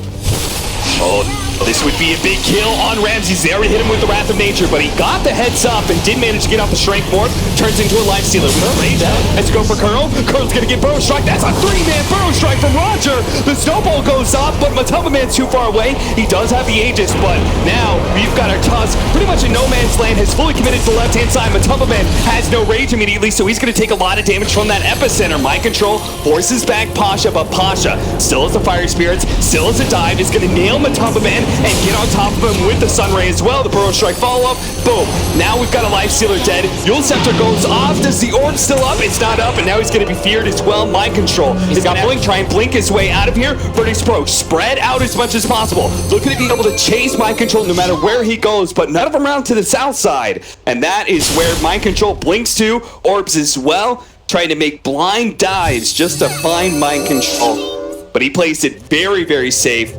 Oh, this would be a big kill on Ramses. They already hit him with the Wrath of Nature, but he got the heads up and did manage to get off the Strength Morph. Turns into a Life Stealer with a rage. Has to go for Colonel. Colonel's gonna get Burrow Strike. That's a 3-man Burrow Strike from Roger. The Snowball goes off, but Matumba Man's too far away. He does have the Aegis, but now we've got our Tusk pretty much in no man's land. Has fully committed to the left-hand side. Matumba Man has no rage immediately, so he's gonna take a lot of damage from that Epicenter. Mind Control forces back Pasha, but Pasha still has the Fire Spirits, still has a dive, is gonna nail Matumba Man and get on top of him with the Sunray as well. The Burrow Strike follow-up. Boom. Now we've got a Life Stealer dead. Yule Scepter goes off. Does the orb still up? It's not up, and now he's going to be feared as well. Mind Control. He's got Blink. Try and blink his way out of here. Virtus Pro spread out as much as possible. Looking to be able to chase Mind Control no matter where he goes, but none of them around to the south side. And that is where Mind Control blinks to. Orbs as well. Trying to make blind dives just to find Mind Control. But he plays it very, very safe.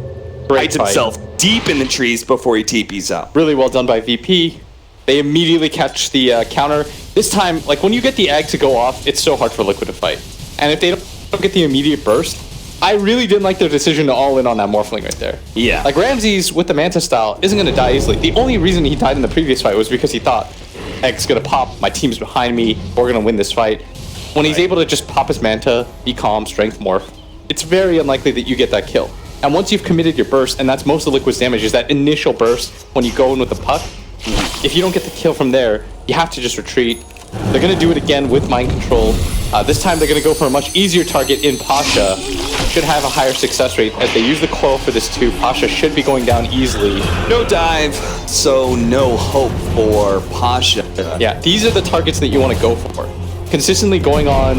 Hides himself deep in the trees before he TPs out. Really well done by VP. They immediately catch the counter. This time, like when you get the egg to go off, it's so hard for Liquid to fight. And if they don't get the immediate burst, I really didn't like their decision to all in on that Morphling right there. Yeah. Like Ramses with the Manta style isn't going to die easily. The only reason he died in the previous fight was because he thought, egg's going to pop, my team's behind me, we're going to win this fight. When he's able to just pop his Manta, be calm, strength morph, it's very unlikely that you get that kill. And once you've committed your burst, and that's most of Liquid's damage, is that initial burst when you go in with the puck. If you don't get the kill from there, you have to just retreat. They're going to do it again with Mind Control. This time they're going to go for a much easier target in Pasha. Should have a higher success rate. As they use the coil for this too, Pasha should be going down easily. No dive, so no hope for Pasha. Yeah, these are the targets that you want to go for. Consistently going on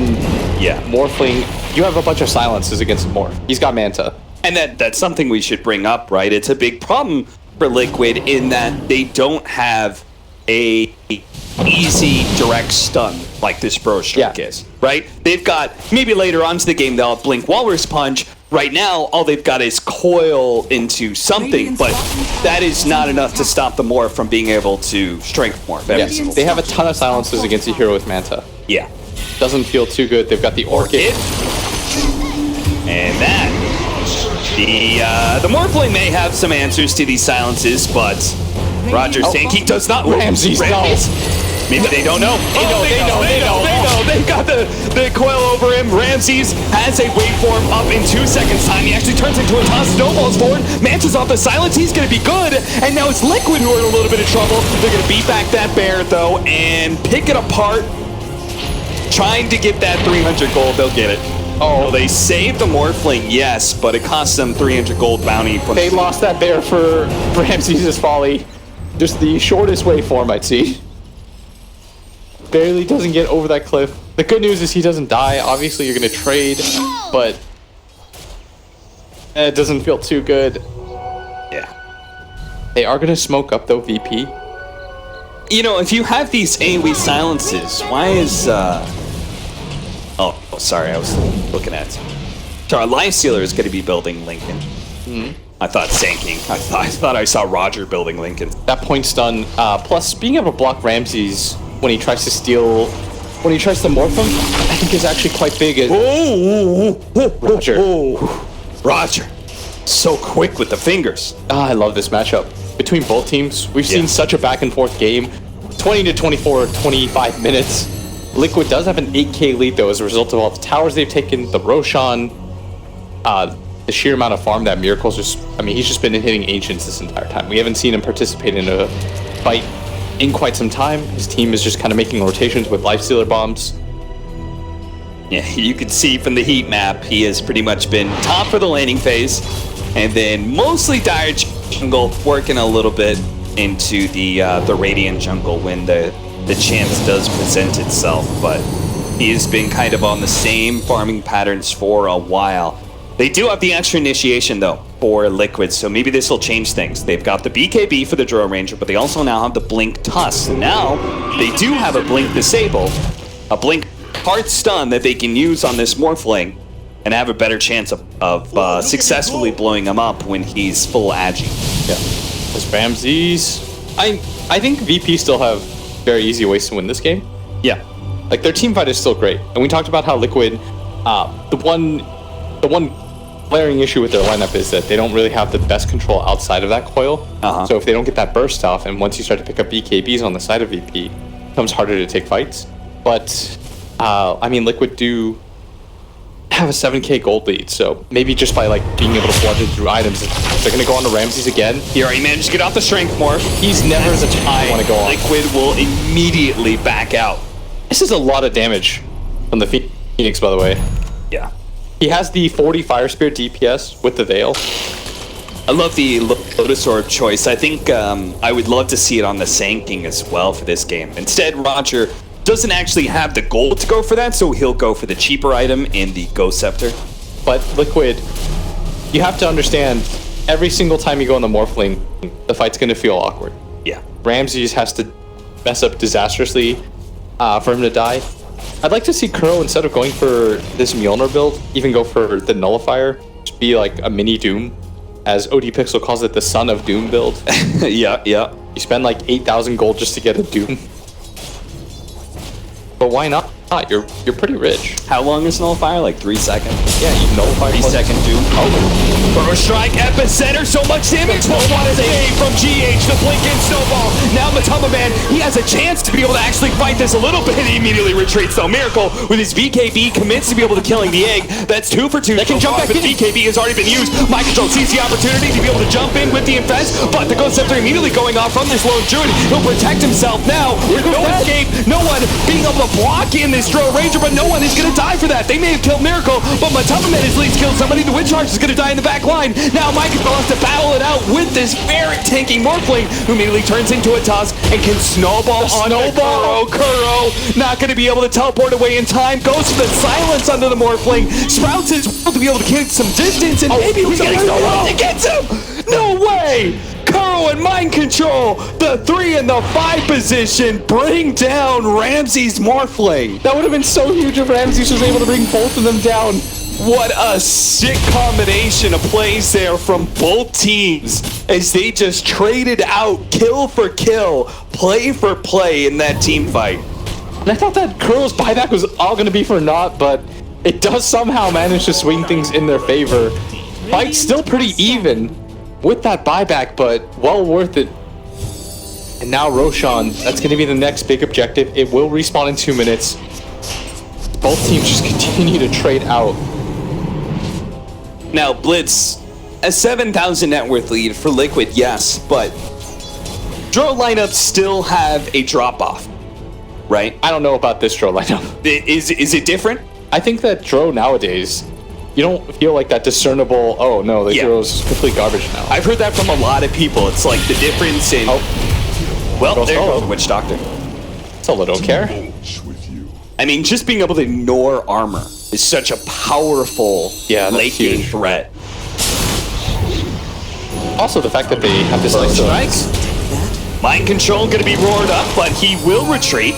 Morphling. You have a bunch of silences against Morph. He's got Manta. And that's something we should bring up, right? It's a big problem for Liquid in that they don't have a easy direct stun like this Burrow Strike is, right? They've got, maybe later on to the game they'll have Blink Walrus Punch. Right now, all they've got is coil into something, but that is not enough to stop the Morph from being able to Strength Morph every single They have a ton of silences against a hero with Manta. Yeah. Doesn't feel too good. They've got the Orchid. And that... The Morphling may have some answers to these silences, but Roger Sankey does not. Ramses knows. Maybe they don't know. They know. They got the coil over him. Ramses has a waveform up in 2 seconds time. He actually turns into a toss. Snowballs forward. Manta's off the silence. He's going to be good. And now it's Liquid who are in a little bit of trouble. They're going to beat back that bear, though, and pick it apart. Trying to get that 300 gold. They'll get it. Oh, they saved the Morphling, yes, but it cost them 300 gold bounty. They lost that bear for Ramses' folly. Just the shortest waveform I'd see. Barely doesn't get over that cliff. The good news is he doesn't die. Obviously, you're going to trade, but it doesn't feel too good. Yeah. They are going to smoke up, though, VP. You know, if you have these AoE silences, why is... Oh, sorry, I was looking at... So our Life Stealer is going to be building Lincoln. I thought Sanking. I thought I saw Roger building Lincoln. That point stun, plus being able to block Ramses when he tries to steal... When he tries to morph him, I think is actually quite big. Roger. So quick with the fingers. I love this matchup. Between both teams, we've seen such a back and forth game. 20 to 24, 25 minutes. Liquid does have an 8k lead though as a result of all the towers they've taken, the Roshan, the sheer amount of farm that Miracle's just, I mean, he's just been hitting Ancients this entire time. We haven't seen him participate in a fight in quite some time. His team is just kind of making rotations with Lifestealer bombs. Yeah, you can see from the heat map, he has pretty much been top for the laning phase, and then mostly dire jungle, working a little bit into the Radiant jungle when the chance does present itself, but he has been kind of on the same farming patterns for a while. They do have the extra initiation, though, for Liquid, so maybe this will change things. They've got the BKB for the Drow Ranger, but they also now have the Blink Tusk. Now, they do have a Blink Disable, a Blink Heart Stun that they can use on this Morphling, and have a better chance of successfully blowing him up when he's full agi. Yeah. This Ramses... I think VP still have very easy ways to win this game. Yeah. Like, their team fight is still great. And we talked about how Liquid, the one glaring issue with their lineup is that they don't really have the best control outside of that coil. So if they don't get that burst off, and once you start to pick up BKBs on the side of VP, it becomes harder to take fights. But, I mean, Liquid do have a 7k gold lead, so maybe just by, like, being able to bludgeon through items, they're going to go on to Ramses again. He already managed to get off the strength morph. He's never the time want to go on. Liquid will immediately back out. This is a lot of damage from the Phoenix, by the way. Yeah. He has the 40 Fire Spirit DPS with the Veil. I love the Lotus Orb choice. I think I would love to see it on the Sand King as well for this game. Instead, Roger doesn't actually have the gold to go for that, so he'll go for the cheaper item in the Ghost Scepter. But Liquid, you have to understand, every single time you go on the Morphling, the fight's going to feel awkward. Yeah. Ramses has to mess up disastrously for him to die. I'd like to see Kuro, instead of going for this Mjolnir build, even go for the Nullifier. Just be like a mini Doom. As OD Pixel calls it, the Son of Doom build. Yeah. You spend like 8,000 gold just to get a Doom. But why not? You're pretty rich. How long is Nullifier? Like 3 seconds? Yeah, you nullify 3-second Doom. Burrow Strike, Epicenter, so much damage. What a save from GH, the Blink and Snowball. Now Matama Man, he has a chance to be able to actually fight this a little bit. He immediately retreats, though. Miracle with his BKB commits to be able to killing the egg. That's 2 for 2. They can jump back in. BKB has already been used. Mind Control sees the opportunity to be able to jump in with the Infest, but the Ghost Scepter immediately going off from this lone druid. He'll protect himself now with no escape, no one being able to block in this Drow Ranger, but no one is going to die for that. They may have killed Miracle, but Matama Man has at least killed somebody. The Witch Arch is going to die in the back line. Now Mind Control has to battle it out with this very tanky Morphling, who immediately turns into a Tusk and can snowball on Kuro. Not going to be able to teleport away in time. Goes for the silence under the Morphling. Sprouts his will to be able to get some distance, and maybe he's getting snowball. It gets him! No way! Kuro and Mind Control, the 3 and the 5 position, bring down Ramses' Morphling. That would have been so huge if Ramses was able to bring both of them down. What a sick combination of plays there from both teams as they just traded out kill for kill, play for play in that team fight. And I thought that Kuro's buyback was all going to be for naught, but it does somehow manage to swing things in their favor. Fight's still pretty even with that buyback, but well worth it. And now Roshan, that's going to be the next big objective. It will respawn in 2 minutes. Both teams just continue to trade out. Now, Blitz, a 7,000 net worth lead for Liquid, yes, but Drow lineups still have a drop-off, right? I don't know about this Drow lineup. Is it different? I think that Drow nowadays, you don't feel like that discernible, oh no, the Drow's complete garbage now. I've heard that from a lot of people. It's like the difference in... Well, there goes the Witch Doctor. Solo don't care. I mean, just being able to ignore armor is such a powerful late game threat. Also, the fact that they have this nice strikes. Mind Control going to be roared up, but he will retreat.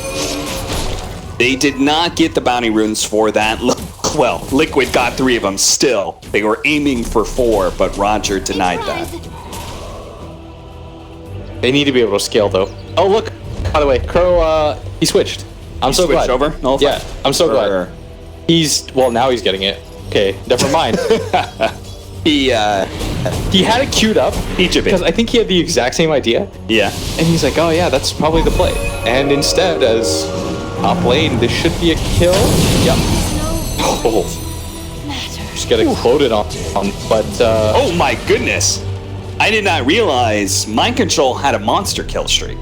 They did not get the bounty runes for that. Well, Liquid got 3 of them still. They were aiming for 4, but Roger denied that. They need to be able to scale, though. Oh, look. By the way, Kuro, he switched. I'm so glad. Over? No, yeah, I'm so glad. Well, now he's getting it. Okay, never mind. He had it queued up because I think he had the exact same idea. Yeah. And he's like, oh yeah, that's probably the play. And instead, as top lane, this should be a kill. Yep. Oh. Just get exploded on. But oh my goodness. I did not realize Mind Control had a monster kill streak.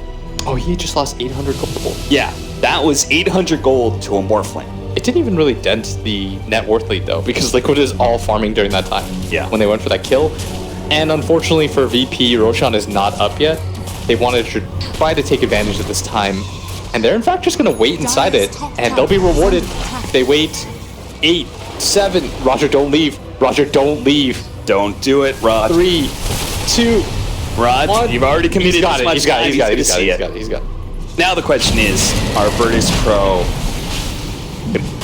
Oh, he just lost 800 gold. Yeah, that was 800 gold to a Morphling. It didn't even really dent the net worth lead though, because Liquid is all farming during that time. Yeah. When they went for that kill. And unfortunately for VP, Roshan is not up yet. They wanted to try to take advantage of this time. And they're in fact just going to wait inside it. And they'll be rewarded if they wait 8, 7. Roger, don't leave. Roger, don't leave. Don't do it, Rod. 3, 2, Rod, 1. you've already committed He's got this it. much He's got time, it. He's got it. he's He's gonna got it. see He's got it. He's got it. Now the question is, are Virtus Pro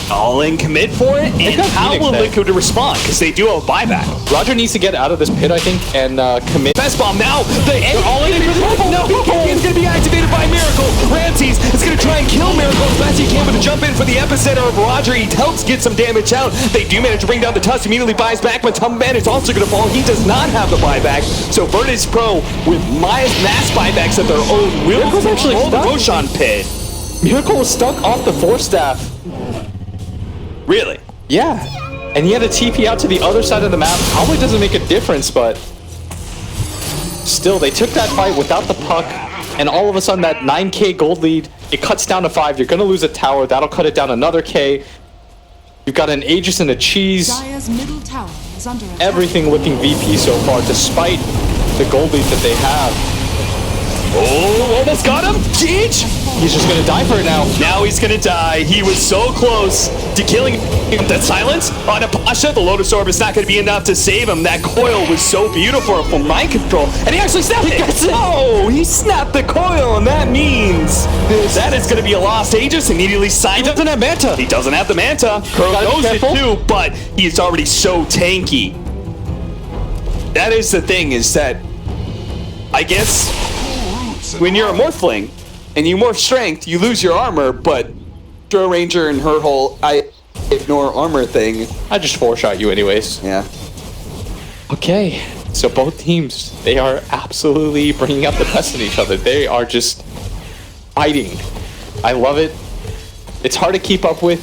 all in commit for it? And got how Phoenix will there. Liquid respond? Because they do have a buyback. Roger needs to get out of this pit, I think, and commit. Best bomb now. They're all in for the No, it's going to be activated by Miracle. Ramses is going to try and kill Miracle as fast as he can, but to jump in for the epicenter of Roger. He helps get some damage out. They do manage to bring down the Tusk. Immediately buys back, but Tumban is also going to fall. He does not have the buyback. So Virtus Pro with mass buybacks of their own will Miracle's actually control the stuck. Roshan pit. Miracle was stuck off the Force Staff. Really? Yeah. And he had a TP out to the other side of the map. Probably doesn't make a difference, but still, they took that fight without the puck, and all of a sudden that 9k gold lead, it cuts down to 5. You're going to lose a tower. That'll cut it down another K. You've got an Aegis and a Cheese. Dire's middle tower is under attack. Everything looking VP so far, despite the gold lead that they have. Oh, almost got him. Jeej. He's just going to die for it now. Now he's gonna die. He was so close to killing him. That silence on a Pasha. The Lotus Orb is not gonna be enough to save him. That coil was so beautiful from mind control. And he actually snapped it. Oh, he snapped the coil, and that means that is gonna be a lost Aegis. Immediately signed. He doesn't have Manta. He doesn't have the Manta. Curl Gotta be knows it careful. too, but he's already so tanky. That is the thing, is that I guess when you're a Morphling and you morph strength, you lose your armor, but Draw Ranger and her whole I ignore armor thing. I just 4-shot you anyways. Yeah. Okay, so both teams, they are absolutely bringing out the best in each other. They are just fighting. I love it. It's hard to keep up with.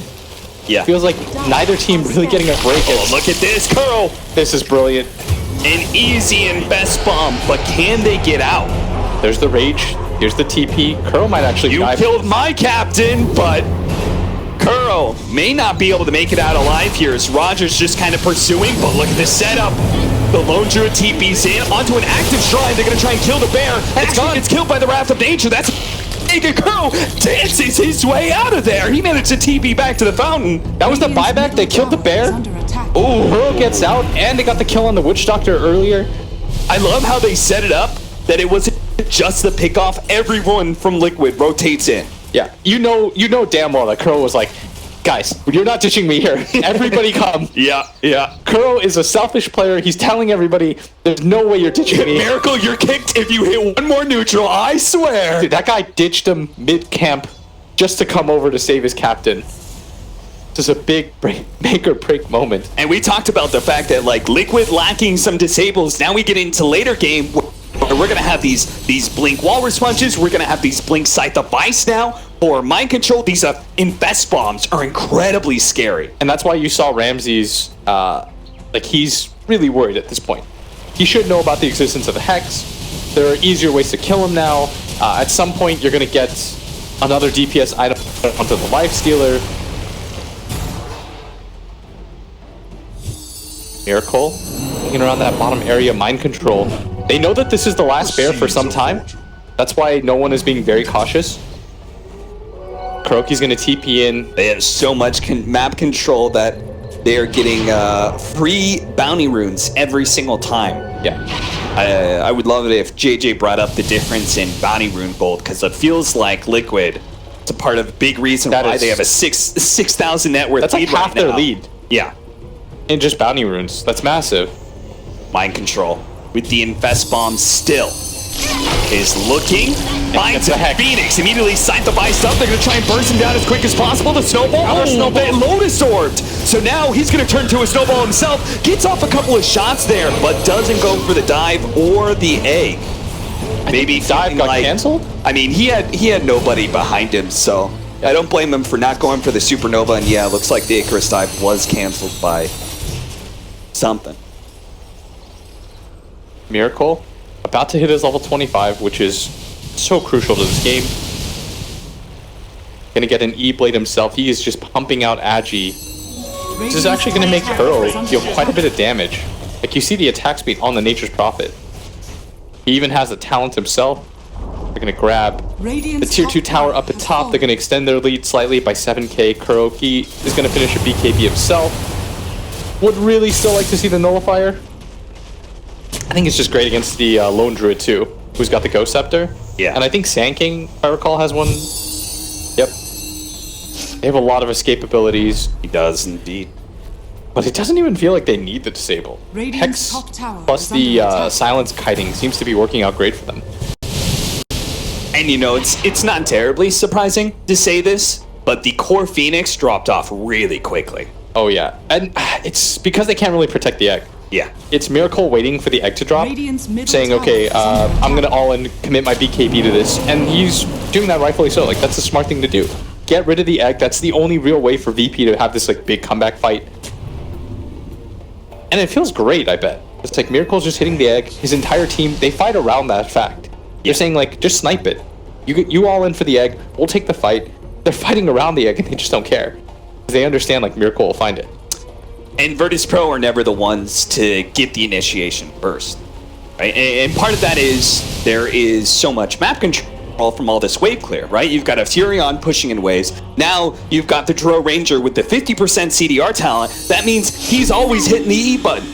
Yeah. Feels like neither team really getting a break. Oh, look at this, Curl! This is brilliant. An easy and best bomb, but can they get out? There's the rage. Here's the TP. Curl might actually You die. killed my captain, but Curl may not be able to make it out alive here as Roger's just kind of pursuing, but look at this setup. The Lone Druid TP's in onto an active shrine. They're going to try and kill the bear. And actually gets killed by the Wrath of Nature. That's Mega Curl dances his way out of there. He managed to TP back to the fountain. That was the buyback. They killed the bear. Oh, Curl gets out, and they got the kill on the Witch Doctor earlier. I love how they set it up that it wasn't just the pickoff. Everyone from Liquid rotates in. Yeah, you know damn well that Curl was like, guys, you're not ditching me here. Everybody come. Yeah. Curl is a selfish player. He's telling everybody, there's no way you're ditching me. Miracle, you're kicked if you hit one more neutral, I swear. Dude, that guy ditched him mid-camp just to come over to save his captain. This is a big make or break moment. And we talked about the fact that like Liquid lacking some disables. Now we get into later game where we're gonna have these blink walrus punches. We're gonna have these blink scythe of vice now for mind control. These invest bombs are incredibly scary. And that's why you saw Ramses, like he's really worried at this point. He should know about the existence of the Hex. There are easier ways to kill him now. At some point, you're gonna get another DPS item onto the Life Stealer. Miracle, hanging around that bottom area, mind control. They know that this is the last bear for some time. That's why no one is being very cautious. Kuroki's gonna TP in. They have so much map control that they are getting free bounty runes every single time. Yeah. I would love it if JJ brought up the difference in bounty rune gold, because it feels like Liquid. It's a part of a big reason That why is- they have a 6,000 net worth That's like lead half right their now. lead. Yeah. In just bounty runes. That's massive. Mind control with the invest bomb still is looking. Finds the a heck. Phoenix. Immediately sight the buy stuff. They're going to try and burst him down as quick as possible. The snowball. They Lotus orbed. So now he's going to turn to a snowball himself. Gets off a couple of shots there, but doesn't go for the dive or the egg. Maybe Dive feeling got like, canceled? I mean, he had nobody behind him, so I don't blame him for not going for the supernova. And yeah, it looks like the Icarus dive was canceled by something. Miracle, about to hit his level 25, which is so crucial to this game. Gonna get an E-Blade himself. He is just pumping out Agi. This is actually gonna make Kuro deal quite a bit of damage. Like, you see the attack speed on the Nature's Prophet. He even has the talent himself. They're gonna grab the tier 2 tower up at top. They're gonna extend their lead slightly by 7k. Kuroki is gonna finish a BKB himself. Would really still like to see the Nullifier. I think it's just great against the Lone Druid too, who's got the Ghost Scepter. Yeah. And I think Sand King, if I recall, has one. Yep. They have a lot of escape abilities. He does indeed. But it doesn't even feel like they need the disable. Radiant's Hex top tower plus is under the attack. silence kiting seems to be working out great for them. And you know, it's not terribly surprising to say this, but the core Phoenix dropped off really quickly. Oh yeah, and it's because they can't really protect the egg. Yeah. It's Miracle waiting for the egg to drop, Radiant's middle saying, tower okay, is under I'm gonna attack. all in commit my BKB to this, and he's doing that rightfully so. Like, that's a smart thing to do. Get rid of the egg. That's the only real way for VP to have this like big comeback fight. And it feels great, I bet. It's like Miracle's just hitting the egg. His entire team, they fight around that fact. They're saying, like, just snipe it. You all in for the egg. We'll take the fight. They're fighting around the egg, and they just don't care. They understand, like, Miracle will find it. And Virtus Pro are never the ones to get the initiation first. Right? And part of that is there is so much map control from all this wave clear, right? You've got a Furion pushing in waves. Now you've got the Drow Ranger with the 50% CDR talent. That means he's always hitting the E button.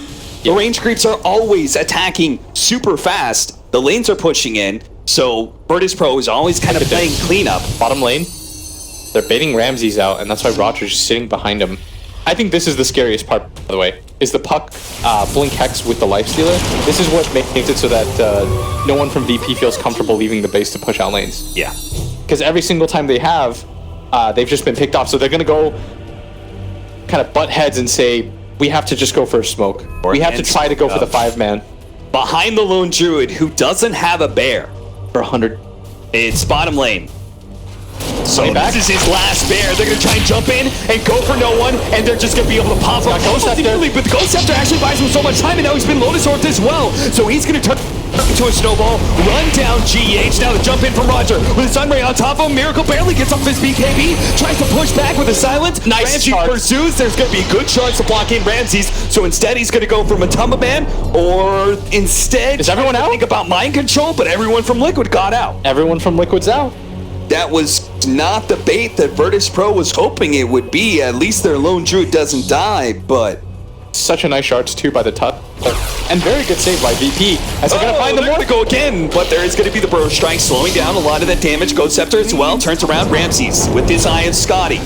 The range creeps are always attacking super fast. The lanes are pushing in. So Virtus Pro is always kind of playing cleanup. Bottom lane, they're baiting Ramses out, and that's why Roger's just sitting behind him. I think this is the scariest part, by the way, is the Puck Blink Hex with the Lifestealer. This is what makes it so that no one from VP feels comfortable leaving the base to push out lanes. Yeah. Because every single time they have, they've just been picked off. So they're going to go kind of butt heads and say, we have to just go for a smoke. We have to try to go for the 5-man. Behind the Lone Druid, who doesn't have a bear. For 100. It's bottom lane. So back. this is his last bear. They're going to try and jump in and go for no one, and they're just going to be able to pop up Ghost Scepter. immediately. But the Ghost Scepter actually buys him so much time, and now he's been Lotus Orphed as well. So he's going to turn into a snowball, run down GH. Now the jump in from Roger with a Sunray on top of him. Miracle barely gets off his BKB, tries to push back with a silence. Nice Ramsey charge. pursues. There's going to be good shards to block in Ramses. So instead, he's going to go for Matumba Man, or instead, Is everyone out? think about mind control, but everyone from Liquid got out. Everyone from Liquid's out. That was not the bait that Virtus Pro was hoping it would be. At least their Lone Druid doesn't die, but... Such a nice shards too by the Tut. And very good save by VP. As they're going to find the they're more. gonna go again, but there is going to be the Burrow Strike slowing down a lot of that damage. Ghost Scepter as well turns around Ramses with his Eye of Scotty.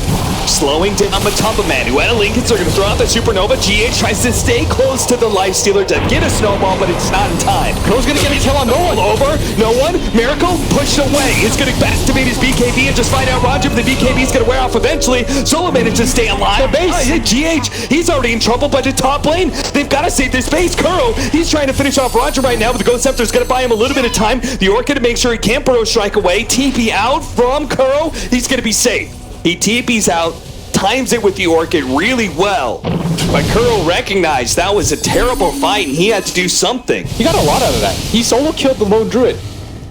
Slowing down Matumba Man, who had a Lincoln, so they're going to throw out the Supernova. GH tries to stay close to the Lifestealer to get a snowball, but it's not in time. Crow's going to get a kill on no one. Over, no one. Miracle pushed away. He's going to activate his BKB and just find out Roger, but the BKB is going to wear off eventually. Solo managed to stay alive. The base. GH, he's already in trouble, but the top lane, they've got to save their space. Kuro, he's trying to finish off Roger right now, but the Ghost Scepter is going to buy him a little bit of time. The Orchid to make sure he can't Burrow Strike away. TP out from Kuro. He's going to be safe. He TP's out, times it with the Orchid really well. But Kuro recognized that was a terrible fight, and he had to do something. He got a lot out of that. He solo killed the Lone Druid.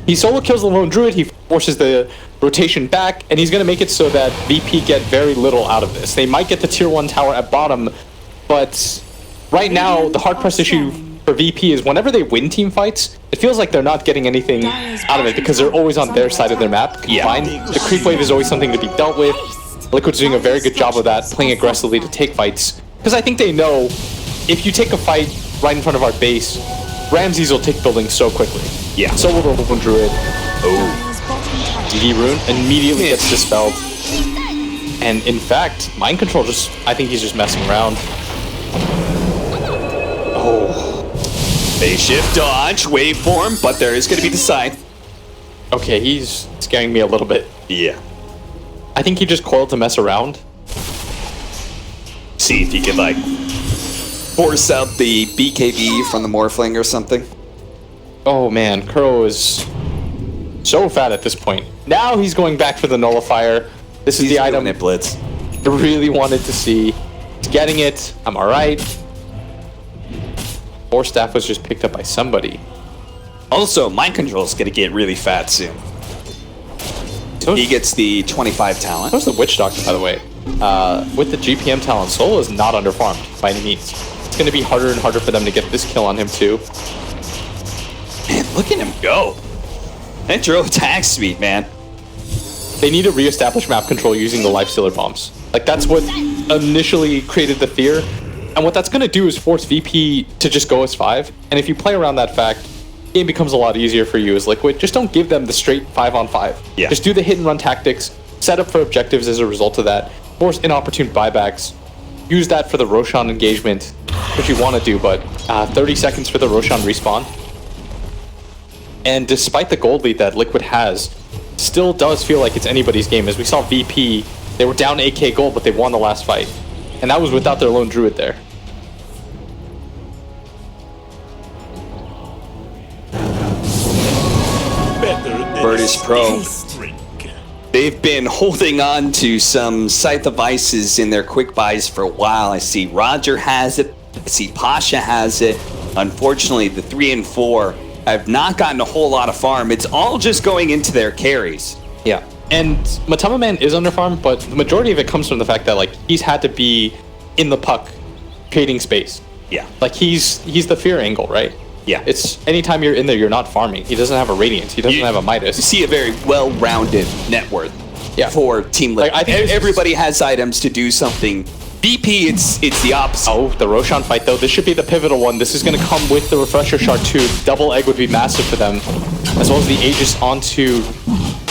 He solo kills the Lone Druid, he forces the rotation back, and he's going to make it so that VP get very little out of this. They might get the tier 1 tower at bottom, but right now, the hard press issue for VP is whenever they win team fights, it feels like they're not getting anything out of it because they're always on their side of their map. Yeah. The creep wave is always something to be dealt with. Liquid's doing a very good job of that, playing aggressively to take fights. Because I think they know, if you take a fight right in front of our base, Ramses will take buildings so quickly. Yeah. So will the Lone Druid. Dire's bottom tower DD Rune immediately gets dispelled. And in fact, Mind Control just, I think he's just messing around. Phase shift, dodge, waveform, but there is going to be the scythe. Okay, he's scaring me a little bit. Yeah. I think he just coiled to mess around. See if he can, like, force out the BKB from the Morphling or something. Oh man, Kuro is so fat at this point. Now he's going back for the Nullifier. This is the item It Blitz. I really wanted to see. He's getting it. I'm alright. Force Staff was just picked up by somebody. Also, Mind Control is going to get really fat soon. He gets the 25 talent. What's the Witch Doctor, by the way? With the GPM talent, Solo is not underfarmed by any means. It's going to be harder and harder for them to get this kill on him too. Man, look at him go. That Drow attack speed, man. They need to reestablish map control using the Lifestealer bombs. Like, that's what initially created the fear. And what that's going to do is force VP to just go as 5. And if you play around that fact, the game becomes a lot easier for you as Liquid. Just don't give them the straight 5-on-5. Yeah. Just do the hit and run tactics, set up for objectives as a result of that, force inopportune buybacks, use that for the Roshan engagement, which you want to do, but 30 seconds for the Roshan respawn. And despite the gold lead that Liquid has, still does feel like it's anybody's game. As we saw VP, they were down 8k gold, but they won the last fight. And that was without their lone druid there. Virtus Pro. They've been holding on to some Scythe of Ices in their quick buys for a while. I see Roger has it. I see Pasha has it. Unfortunately, the 3 and 4 have not gotten a whole lot of farm. It's all just going into their carries. Yeah. And Matama Man is under farm, but the majority of it comes from the fact that like he's had to be in the puck, creating space. Yeah. Like he's the fear angle, right? Yeah. It's anytime you're in there, you're not farming. He doesn't have a Radiance. He doesn't have a Midas. You see a very well-rounded net worth for Team Liquid. Like, I think everybody has items to do something. VP, it's the opposite. Oh, the Roshan fight though. This should be the pivotal one. This is going to come with the Refresher Shard too. Double egg would be massive for them, as well as the Aegis onto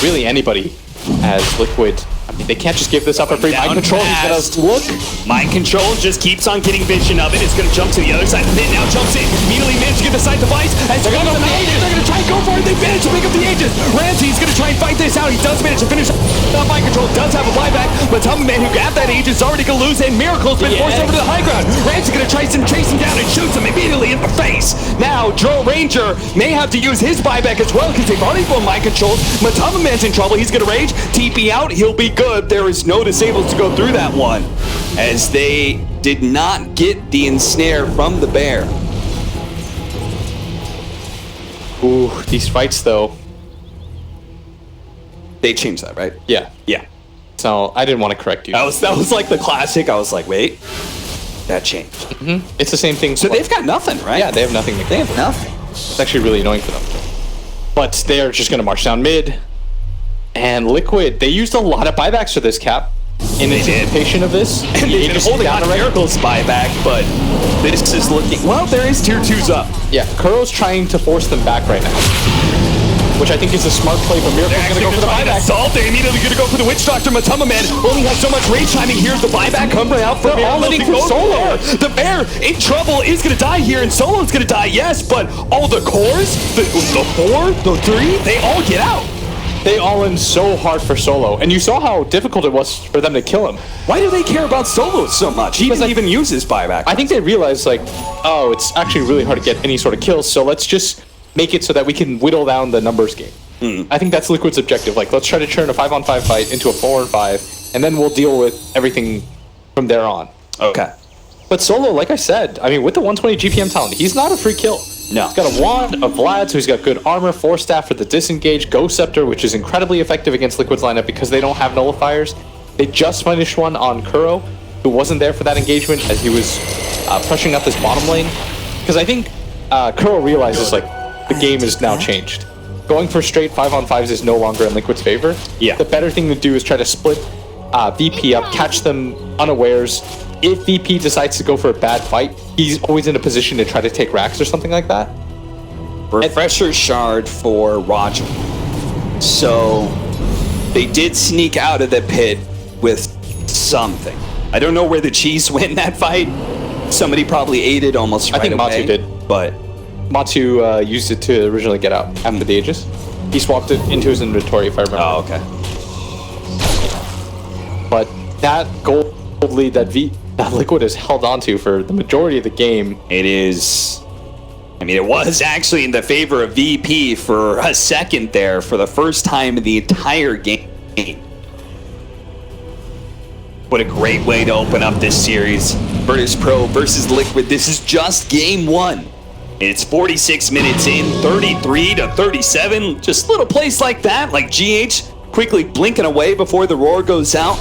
really anybody as Liquid. I mean, they can't just give this up for free. Mind control, he's gonna look. Mind control just keeps on getting vision of it. It's gonna jump to the other side of the pit. Now jumps in. Immediately managed to get the side device. As they're gonna go for the Aegis. They're gonna try and go for it. They managed to pick up the Aegis. Ramsey's gonna try and fight this out. He does manage to finish. Mind control does have a buyback, but Man who got that Aegis is already gonna lose, and Miracle's been forced over to the high ground. Ramsey gonna try and chase him down and shoots him immediately in the face. Now Drow Ranger may have to use his buyback as well because they've already blown mind controls. Matama Man's in trouble. He's gonna rage. TP out. He'll be good. There is no disables to go through that one, as they did not get the ensnare from the bear. Ooh, these fights though. They changed that, right? Yeah. Yeah. So I didn't want to correct you. That was like the classic. I was like, wait, that changed. It's the same thing. So they've got nothing, right? Yeah, they have nothing. They have nothing. It's actually really annoying for them. But they are just going to march down mid. And Liquid, they used a lot of buybacks for this cap. In anticipation of this. And they've been holding on to Miracle's buyback, but this is looking... Well, there is tier 2's up. Yeah, Kuro's trying to force them back right now. Which I think is a smart play, but Miracle's going to go for the buyback. Assault. They're immediately going to go for the Witch Doctor. Matama Man only has so much rage timing. Here's the buyback coming out for all in for Solo. The bear in trouble is going to die here, and Solo's going to die, yes, but all the cores, the 4, the 3, they all get out. They all in so hard for Solo, and you saw how difficult it was for them to kill him. Why do they care about Solo so much? He doesn't even use his buyback. I think they realized, like, oh, it's actually really hard to get any sort of kills, so let's just make it so that we can whittle down the numbers game. I think that's Liquid's objective. Like, let's try to turn a 5-on-5 fight into a 4-on-5, and then we'll deal with everything from there on. Okay. But Solo, like I said, I mean, with the 120 GPM talent, he's not a free kill. No. He's got a wand, a Vlad, so he's got good armor, 4 staff for the disengage, Ghost Scepter, which is incredibly effective against Liquid's lineup because they don't have nullifiers. They just finished one on Kuro, who wasn't there for that engagement as he was pressuring up this bottom lane. Because I think Kuro realizes, like, the game is now changed. Going for straight 5-on-5s is no longer in Liquid's favor. Yeah. The better thing to do is try to split VP up, catch them unawares. If VP decides to go for a bad fight, he's always in a position to try to take racks or something like that. Refresher shard for Roger. So they did sneak out of the pit with something. I don't know where the cheese went in that fight. Somebody probably ate it almost right away. I think Matu did. But Matu used it to originally get out after the Aegis. He swapped it into his inventory, if I remember. Oh, okay. But that gold lead that Liquid has held onto for the majority of the game. It is... I mean, it was actually in the favor of VP for a second there for the first time in the entire game. What a great way to open up this series. Virtus Pro versus Liquid. This is just game 1. It's 46 minutes in, 33 to 37. Just a little place like that, like GH, quickly blinking away before the roar goes out.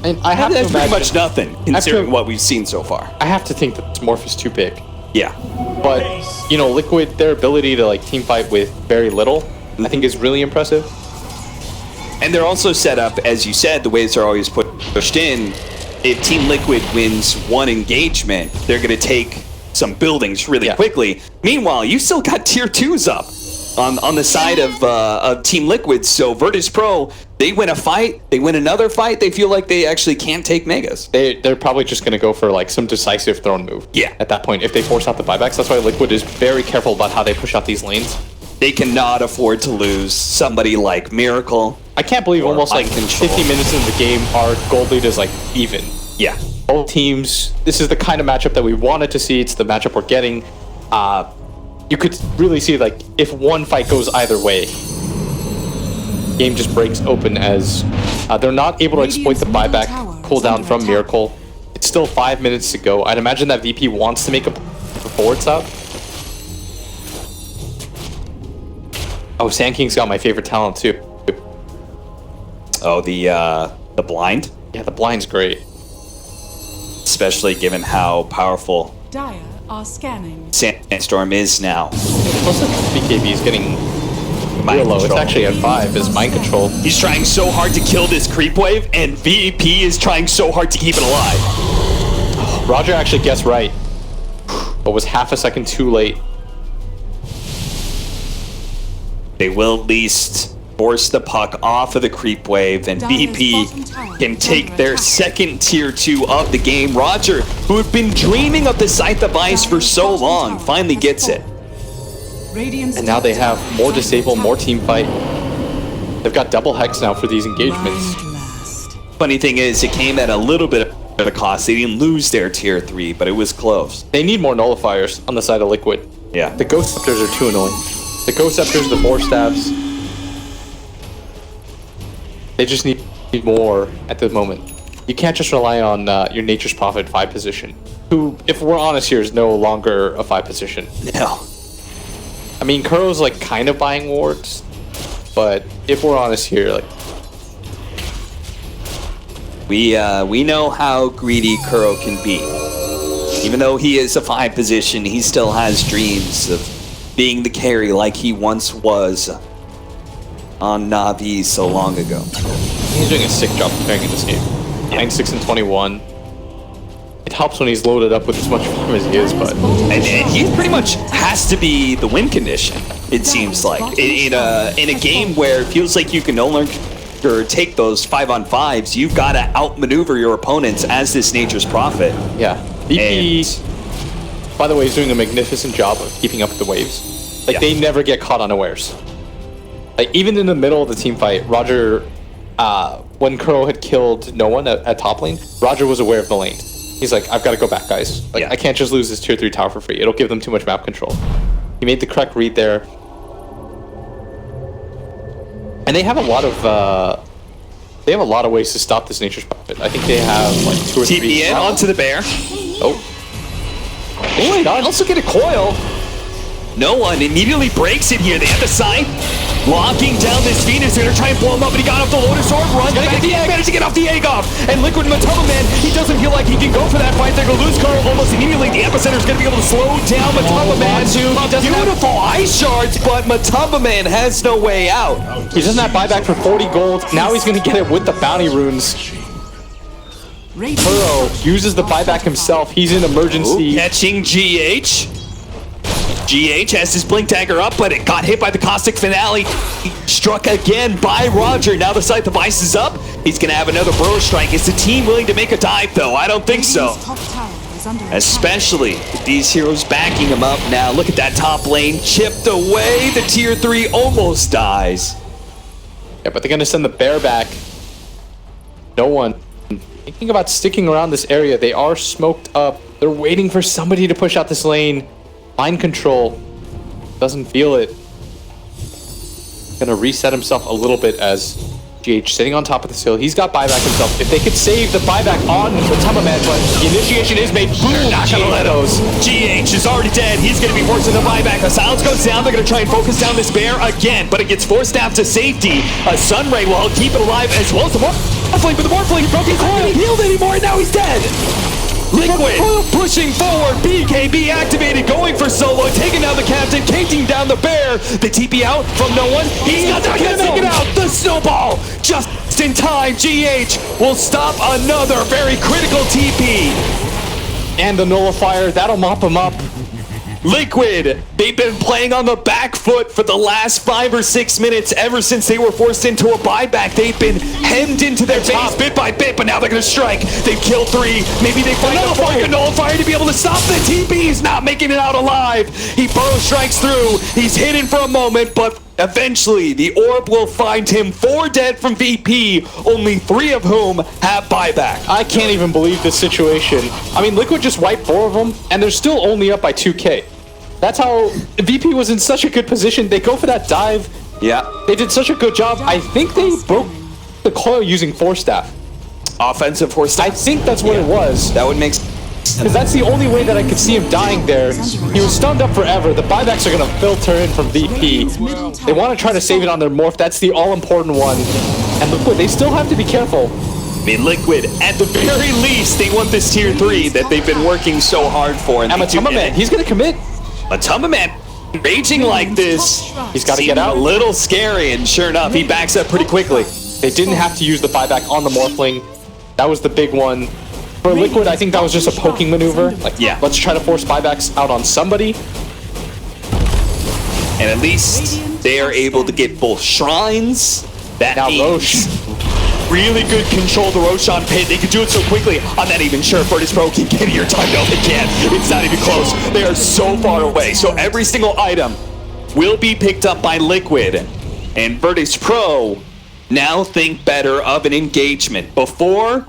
And I have That's to pretty imagine, much nothing, considering what we've seen so far. I have to think that this morph is too big. Yeah. But, you know, Liquid, their ability to, like, team fight with very little, I think is really impressive. And they're also set up, as you said, the waves are always pushed in. If Team Liquid wins one engagement, they're going to take some buildings really quickly. Meanwhile, you still got tier 2s up on the side of Team Liquid. So Virtus Pro, they win a fight, they win another fight, they feel like they actually can't take Megas. They're probably just going to go for, like, some decisive throne move. Yeah. At that point, if they force out the buybacks. That's why Liquid is very careful about how they push out these lanes. They cannot afford to lose somebody like Miracle. I can't believe almost like Control. 50 minutes into the game, our gold lead is like even. Yeah. Both teams, this is the kind of matchup that we wanted to see. It's the matchup we're getting. You could really see, like, if one fight goes either way, game just breaks open as they're not able to exploit the buyback cooldown from Miracle. It's still 5 minutes to go. I'd imagine that VP wants to make a forward stop. Oh, Sand King's got my favorite talent too. Oh, the blind? Yeah, the blind's great. Especially given how powerful Dire are scanning. Sandstorm is now. Plus, the BKB is getting real low. It's control. actually at 5. Is mind control. He's trying so hard to kill this creep wave, and VP is trying so hard to keep it alive. Roger actually guessed right, but was half a second too late. They will at least force the puck off of the creep wave, and VP can take their second tier 2 of the game. Roger, who had been dreaming of the Scythe of Ice for so long, finally gets it. And now they have more disable, more team fight. They've got double hex now for these engagements. Funny thing is, it came at a little bit of a cost. They didn't lose their tier 3, but it was close. They need more nullifiers on the side of Liquid. Yeah. The Ghost Scepters are too annoying. The Ghost Scepters, the Force Staffs, they just need more at the moment. You can't just rely on your Nature's Prophet 5 position, who, if we're honest here, is no longer a 5 position. No. I mean, Kuro's like kind of buying wards, but if we're honest here, like, we know how greedy Kuro can be. Even though he is a 5 position, he still has dreams of being the carry like he once was on Na'Vi so long ago. he's doing a sick job preparing in this game. 9, 6, and 21. It helps when he's loaded up with as much farm as he is, but And he pretty much has to be the win condition, it seems like. In a game where it feels like you can no longer take those 5-on-5s, you've got to outmaneuver your opponents as this Nature's Prophet. yeah. VP, by the way, is doing a magnificent job of keeping up with the waves. Like, they never get caught unawares. Like, even in the middle of the team fight, Roger, when Kuro had killed no one at top lane, Roger was aware of the lane. He's like, I've got to go back, guys. Like, I can't just lose this tier 3 tower for free. It'll give them too much map control. He made the correct read there. And they have a lot of ways to stop this Nature's Prophet. I think they have like 2 or 3. TPN onto the bear. Oh, Oh, I also get a coil. No one immediately breaks it here. They have the scythe locking down this Venus. They're gonna try and blow him up, but he got off the Lotus Orb. Runs back. He managed to get off the egg off. And Liquid Mataba Man, he doesn't feel like he can go for that fight. They're gonna lose Carl almost immediately. The Epicenter's gonna be able to slow down Mataba Man. Beautiful ice shards, but Mataba Man has no way out. he doesn't have buyback for 40 gold. Now he's gonna get it with the bounty runes. Kuro uses the buyback himself. He's in emergency. Catching GH. GH has his Blink Dagger up, but it got hit by the Caustic Finale. Struck again by Roger. Now the Scythe of Ice is up. He's going to have another Burrow Strike. Is the team willing to make a dive, though? I don't think so. Especially with these heroes backing him up now. Look at that top lane. Chipped away. The tier 3 almost dies. Yeah, but they're gonna send the bear back. No one thinking about sticking around this area. They are smoked up. They're waiting for somebody to push out this lane. Mind control doesn't feel it. Gonna reset himself a little bit as GH sitting on top of this hill. He's got buyback himself. If they could save the buyback on the Tamaman, but the initiation is made. Boom! They're not gonna let those. GH is already dead. He's gonna be forcing the buyback. A silence goes down. They're gonna try and focus down this bear again, but it gets forced out to safety. A Sunray will help keep it alive as well as the Morphling, but the Morphling broke his not healed anymore, and now he's dead. Liquid pushing forward, BKB activated, going for solo, taking down the captain, taking down the bear. The TP out from no one. He's not gonna take it out. The snowball just in time. GH will stop another very critical TP. And the nullifier, that'll mop him up. Liquid, they've been playing on the back foot for the last 5 or 6 minutes ever since they were forced into a buyback. They've been hemmed into their base bit by bit, but now they're going to strike. They've killed 3. Maybe they find a nullifier to be able to stop the TP. He's not making it out alive. He burrow strikes through. He's hidden for a moment, but eventually the orb will find him. 4 dead from VP, only 3 of whom have buyback. I can't even believe this situation. I mean, Liquid just wiped 4 of them, and they're still only up by 2k. That's how VP was in such a good position. They go for that dive. Yeah. They did such a good job. I think they broke the coil using Force Staff. Offensive Force Staff. I think that's what it was. That would make sense. Because that's the only way that I could see him dying there. He was stunned up forever. The buybacks are going to filter in from VP. They want to try to save it on their morph. That's the all-important one. And Liquid, they still have to be careful. I mean, Liquid, at the very least, they want this tier 3 that they've been working so hard for. And Matamaman, he's going to commit. Matamaman raging like this. He's got to get out. A little scary, and sure enough, he backs up pretty quickly. They didn't have to use the buyback on the Morphling. That was the big one. For Liquid, I think that was just a poking maneuver. Like, yeah, let's try to force buybacks out on somebody. And at least they are able to get both shrines. That now Roche. Really good control of the Roshan pit. They could do it so quickly. I'm not even sure Virtus Pro can get here time. No, they can't. It's not even close. They are so far away. So every single item will be picked up by Liquid. And Virtus Pro now think better of an engagement. Before,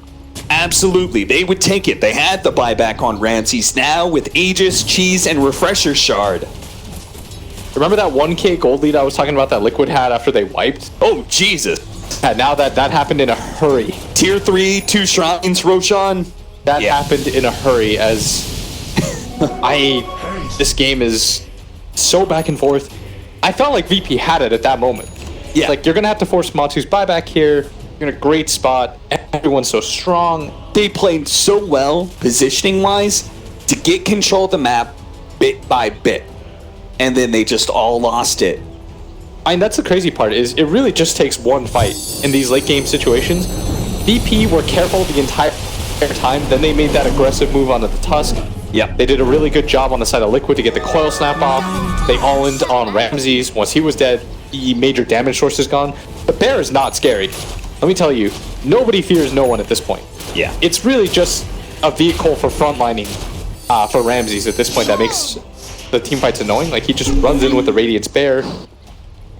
absolutely, they would take it. They had the buyback on Ramses. Now with Aegis, Cheese, and Refresher Shard. Remember that 1k gold lead I was talking about that Liquid had after they wiped? Oh, Jesus. And now that happened in a hurry. Tier 3, 2 shrines, Roshan. That happened in a hurry as this game is so back and forth. I felt like VP had it at that moment. Yeah. Like, you're going to have to force Matu's buyback here. You're in a great spot. Everyone's so strong. They played so well, positioning-wise, to get control of the map bit by bit. And then they just all lost it. I mean, that's the crazy part, is it really just takes one fight in these late game situations. VP were careful the entire time, then they made that aggressive move onto the Tusk. Yep. They did a really good job on the side of Liquid to get the coil snap off. They all-ined on Ramses. Once he was dead, the major damage source is gone. The bear is not scary. Let me tell you, nobody fears no one at this point. Yeah. It's really just a vehicle for frontlining for Ramses at this point that makes the team fights annoying. Like, he just runs in with the Radiance Bear.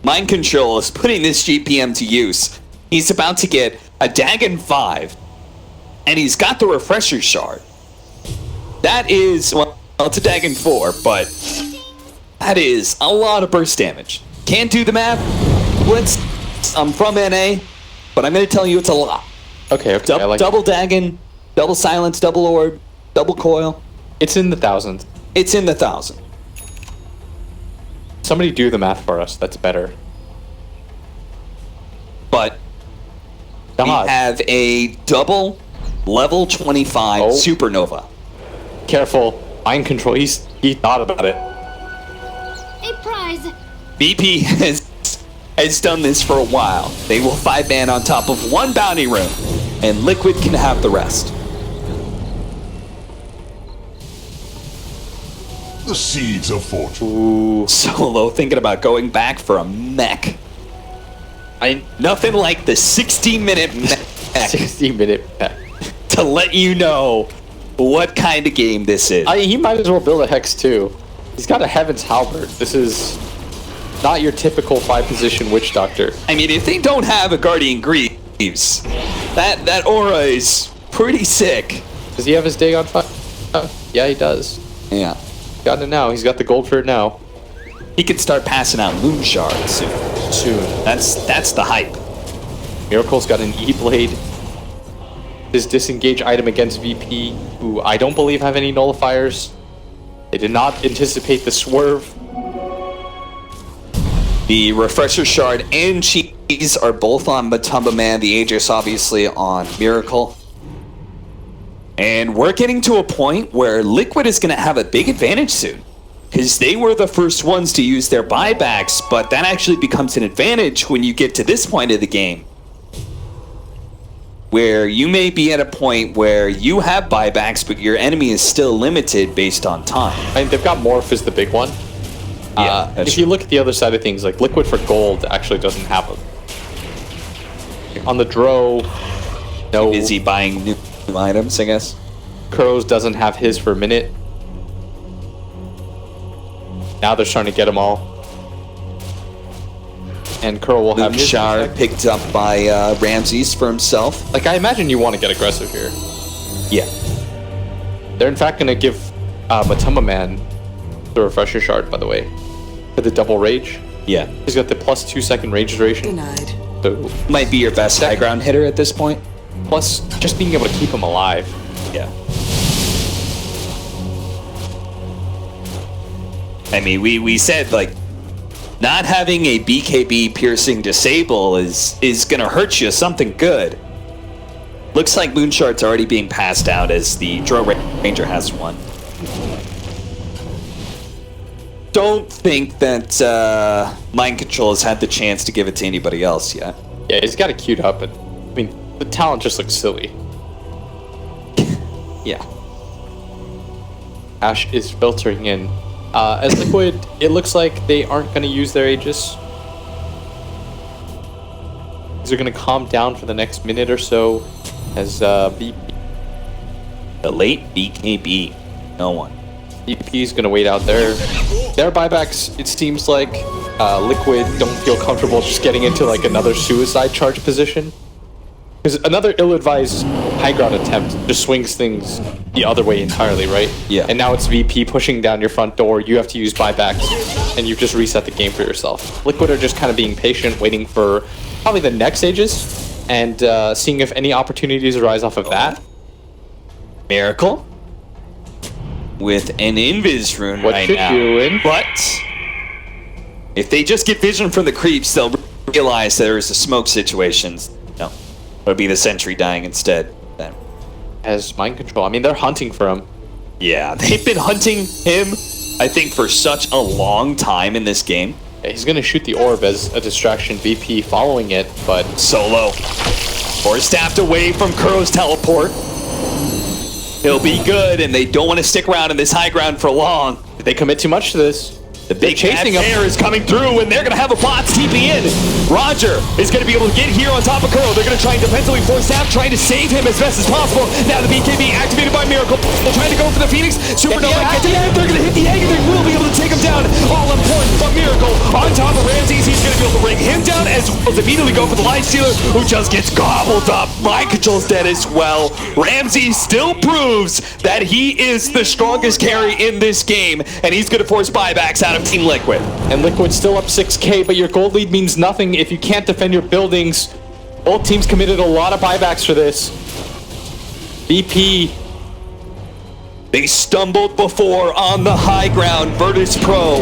Mind Control is putting this GPM to use. He's about to get a Dagon 5, and he's got the Refresher Shard. That is, well, it's a Dagon 4, but that is a lot of burst damage. Can't do the math. I'm from NA, but I'm going to tell you it's a lot. Okay, I like double Dagon, double Silence, double Orb, double Coil. It's in the thousands. It's in the 1,000. Somebody do the math for us. That's better. But God. we have a double level 25 Supernova. Careful. Mind Control. He thought about it. A prize. BP has done this for a while. They will 5-man on top of 1 bounty room, and Liquid can have the rest. The seeds of fortune. Ooh, Solo thinking about going back for a mech. Nothing like the 60-minute mech 60-minute mech to let you know what kind of game this is. He might as well build a Hex too. He's got a Heaven's Halberd. This is not your typical 5-position Witch Doctor. I mean, if they don't have a Guardian Greaves, that aura is pretty sick. Does he have his Dagon 5? Yeah, he does. Yeah. Got it now. He's got the gold for it now. He could start passing out Moon Shards soon. Soon. That's the hype. Miracle's got an E-Blade. His disengage item against VP, who I don't believe have any nullifiers. They did not anticipate the swerve. The Refresher Shard and Cheese are both on Matumba Man. The Aegis obviously on Miracle. And we're getting to a point where Liquid is going to have a big advantage soon. Because they were the first ones to use their buybacks, but that actually becomes an advantage when you get to this point of the game. Where you may be at a point where you have buybacks, but your enemy is still limited based on time. I mean, they've got Morph as the big one. Yeah, if you look at the other side of things, like Liquid for gold actually doesn't have them. On the Dro, no. Busy buying new items, I guess. Kuros doesn't have his for a minute. Now they're starting to get them all. And Kuro will have his Shard picked up by Ramses for himself. Like, I imagine you want to get aggressive here. Yeah. They're in fact going to give Matumba Man the Refresher Shard, by the way, for the double rage. Yeah. He's got the plus 2 second rage duration. Denied. So, Might be your best high ground hitter at this point. plus just being able to keep him alive. Yeah. I mean, we said, like, not having a BKB piercing disable is gonna hurt you something good. Looks like Moonshard's already being passed out as the Dro Ranger has one. Don't think that Mind Control has had the chance to give it to anybody else yet. Yeah, he's got it queued up, and I mean, the talent just looks silly. Yeah. Ash is filtering in. As Liquid, it looks like they aren't going to use their Aegis. These are going to calm down for the next minute or so as BP. The late BKB. No one. BP is going to wait out there. Their buybacks, it seems like Liquid don't feel comfortable just getting into like another suicide charge position. Because another ill-advised high ground attempt just swings things the other way entirely, right? Yeah. And now it's VP pushing down your front door. You have to use buybacks, and you've just reset the game for yourself. Liquid are just kind of being patient, waiting for probably the next Aegis, and seeing if any opportunities arise off of that. Miracle. With an Invis rune What right you now. doing? But if they just get vision from the creeps, they'll realize there is a smoke situation. No. It'll be the sentry dying instead. Then. As mind control. I mean, they're hunting for him. Yeah, they've been hunting him, I think, for such a long time in this game. Yeah, he's going to shoot the orb as a distraction. VP following it, but Solo. Or staffed away from Kuro's teleport. He'll be good, and they don't want to stick around in this high ground for long. did they commit too much to this? The big chasing chasing him. is coming through, and they're going to have a bot TP in. Roger is going to be able to get here on top of Kuro. They're going to try and defensively force out, trying to save him as best as possible. Now the BKB activated by Miracle. They're trying to go for the Phoenix. Supernova Yeah, at the end. They're going to hit the egg, and they will be able to take him down. All important, but Miracle on top of Ramses. He's going to be able to bring him down as well as immediately go for the Light Stealer, who just gets gobbled up. Mind Control's dead as well. Ramses still proves that he is the strongest carry in this game, and he's going to force buybacks out of Team Liquid. And Liquid's still up 6k, but your gold lead means nothing if you can't defend your buildings. Both teams committed a lot of buybacks for this. BP. They stumbled before on the high ground. Virtus Pro.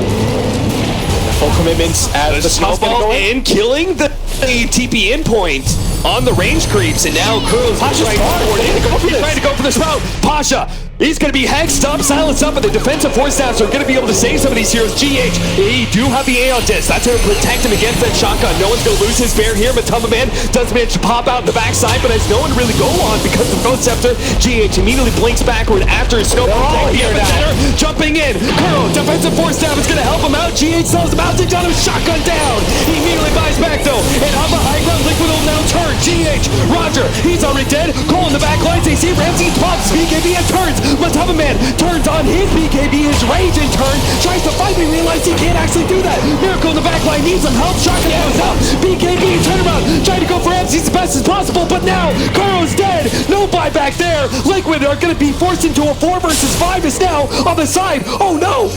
Full commitments as the toss gonna Snowball go in. in, killing the TP in point on the range creeps, and now Kuro's Pasha's trying smart. to go for the sprout. Pasha, he's going to be hexed up, silenced up, but the defensive force staffs are going to be able to save some of these heroes. GH, he do have the AO disc. That's going to protect him against that shotgun. No one's going to lose his bear here, but Matumba Man does manage to pop out in the backside, but has no one to really go on because of the Ghost Scepter. GH immediately blinks backward after his snowball attack. The epicenter jumping in. Kuro, defensive force staff is going to help him out. GH sells him out, takes down his shotgun down. He immediately buys back though, and on the high ground, Liquid will now turn. GH, Roger, he's already dead. Cole in the back lines, they see Ramsey pops BKB and turns. Matumba Man turns on his BKB, his rage in turn, tries to fight, but he realizes he can't actually do that. Miracle in the back line needs some help. Shotgun goes out. BKB turnaround, trying to go for Ramsey as best as possible, but now Kuro's dead. No buyback there. Liquid are going to be forced into a 4 versus 5 is now on the side. Oh no!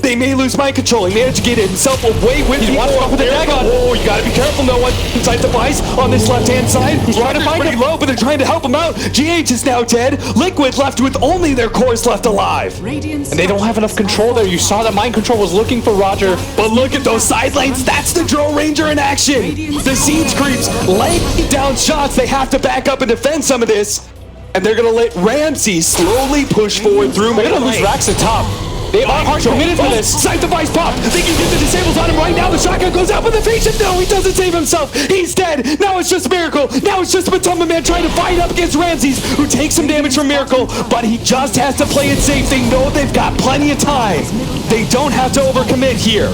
They may lose mind control. He managed to get himself away with the off with the Dagon. Oh, you gotta be careful. No one inside device on this left-hand side. He's trying to find him low, but they're trying to help him out. GH is now dead. Liquid left with only their cores left alive. Radiant And they don't have enough control there. You saw that mind control was looking for Roger. But look at those side lanes. That's the Drill Ranger in action. The Siege creeps laying down shots. They have to back up and defend some of this. And they're going to let Ramsey slowly push forward through They're mid gonna lose lane. Rax at top. They are hard committed for this. Sight device pop. They can get the disables on him right now. The shotgun goes out, but the patient, no, he doesn't save himself. He's dead. Now it's just Miracle. Now it's just Matoma Man trying to fight up against Ramses, who takes some damage from Miracle, but he just has to play it safe. They know they've got plenty of time. They don't have to overcommit here.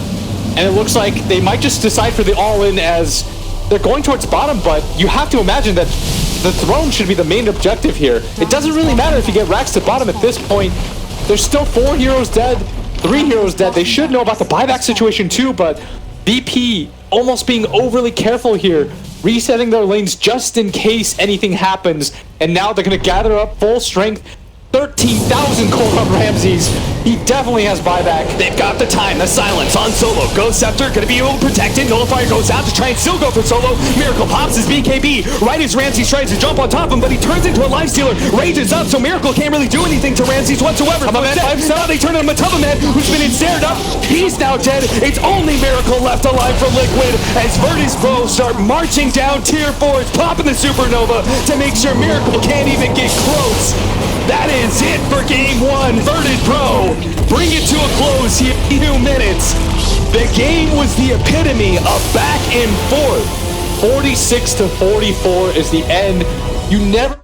And it looks like they might just decide for the all-in as they're going towards bottom, but you have to imagine that the throne should be the main objective here. It doesn't really matter if you get Rax to bottom at this point. There's still 4 heroes dead, 3 heroes dead. They should know about the buyback situation too, but VP almost being overly careful here, resetting their lanes just in case anything happens. And now they're going to gather up full strength. 13,000 core on Ramses. He definitely has buyback. They've got the time, the silence on Solo. Ghost Scepter gonna be able to protect it. Nullifier goes out to try and still go for Solo. Miracle pops his BKB right as Ramses tries to jump on top of him, but he turns into a life stealer. Rages up, so Miracle can't really do anything to Ramses whatsoever. Now they turn on Matoma Man, who's been ensnared up. He's now dead. It's only Miracle left alive for Liquid as Virtus Pro start marching down tier 4s, popping the Supernova to make sure Miracle can't even get close. That is it for game 1. Virtus Pro bring it to a close here in 2 minutes. The game was the epitome of back and forth. 46-44 is the end. You never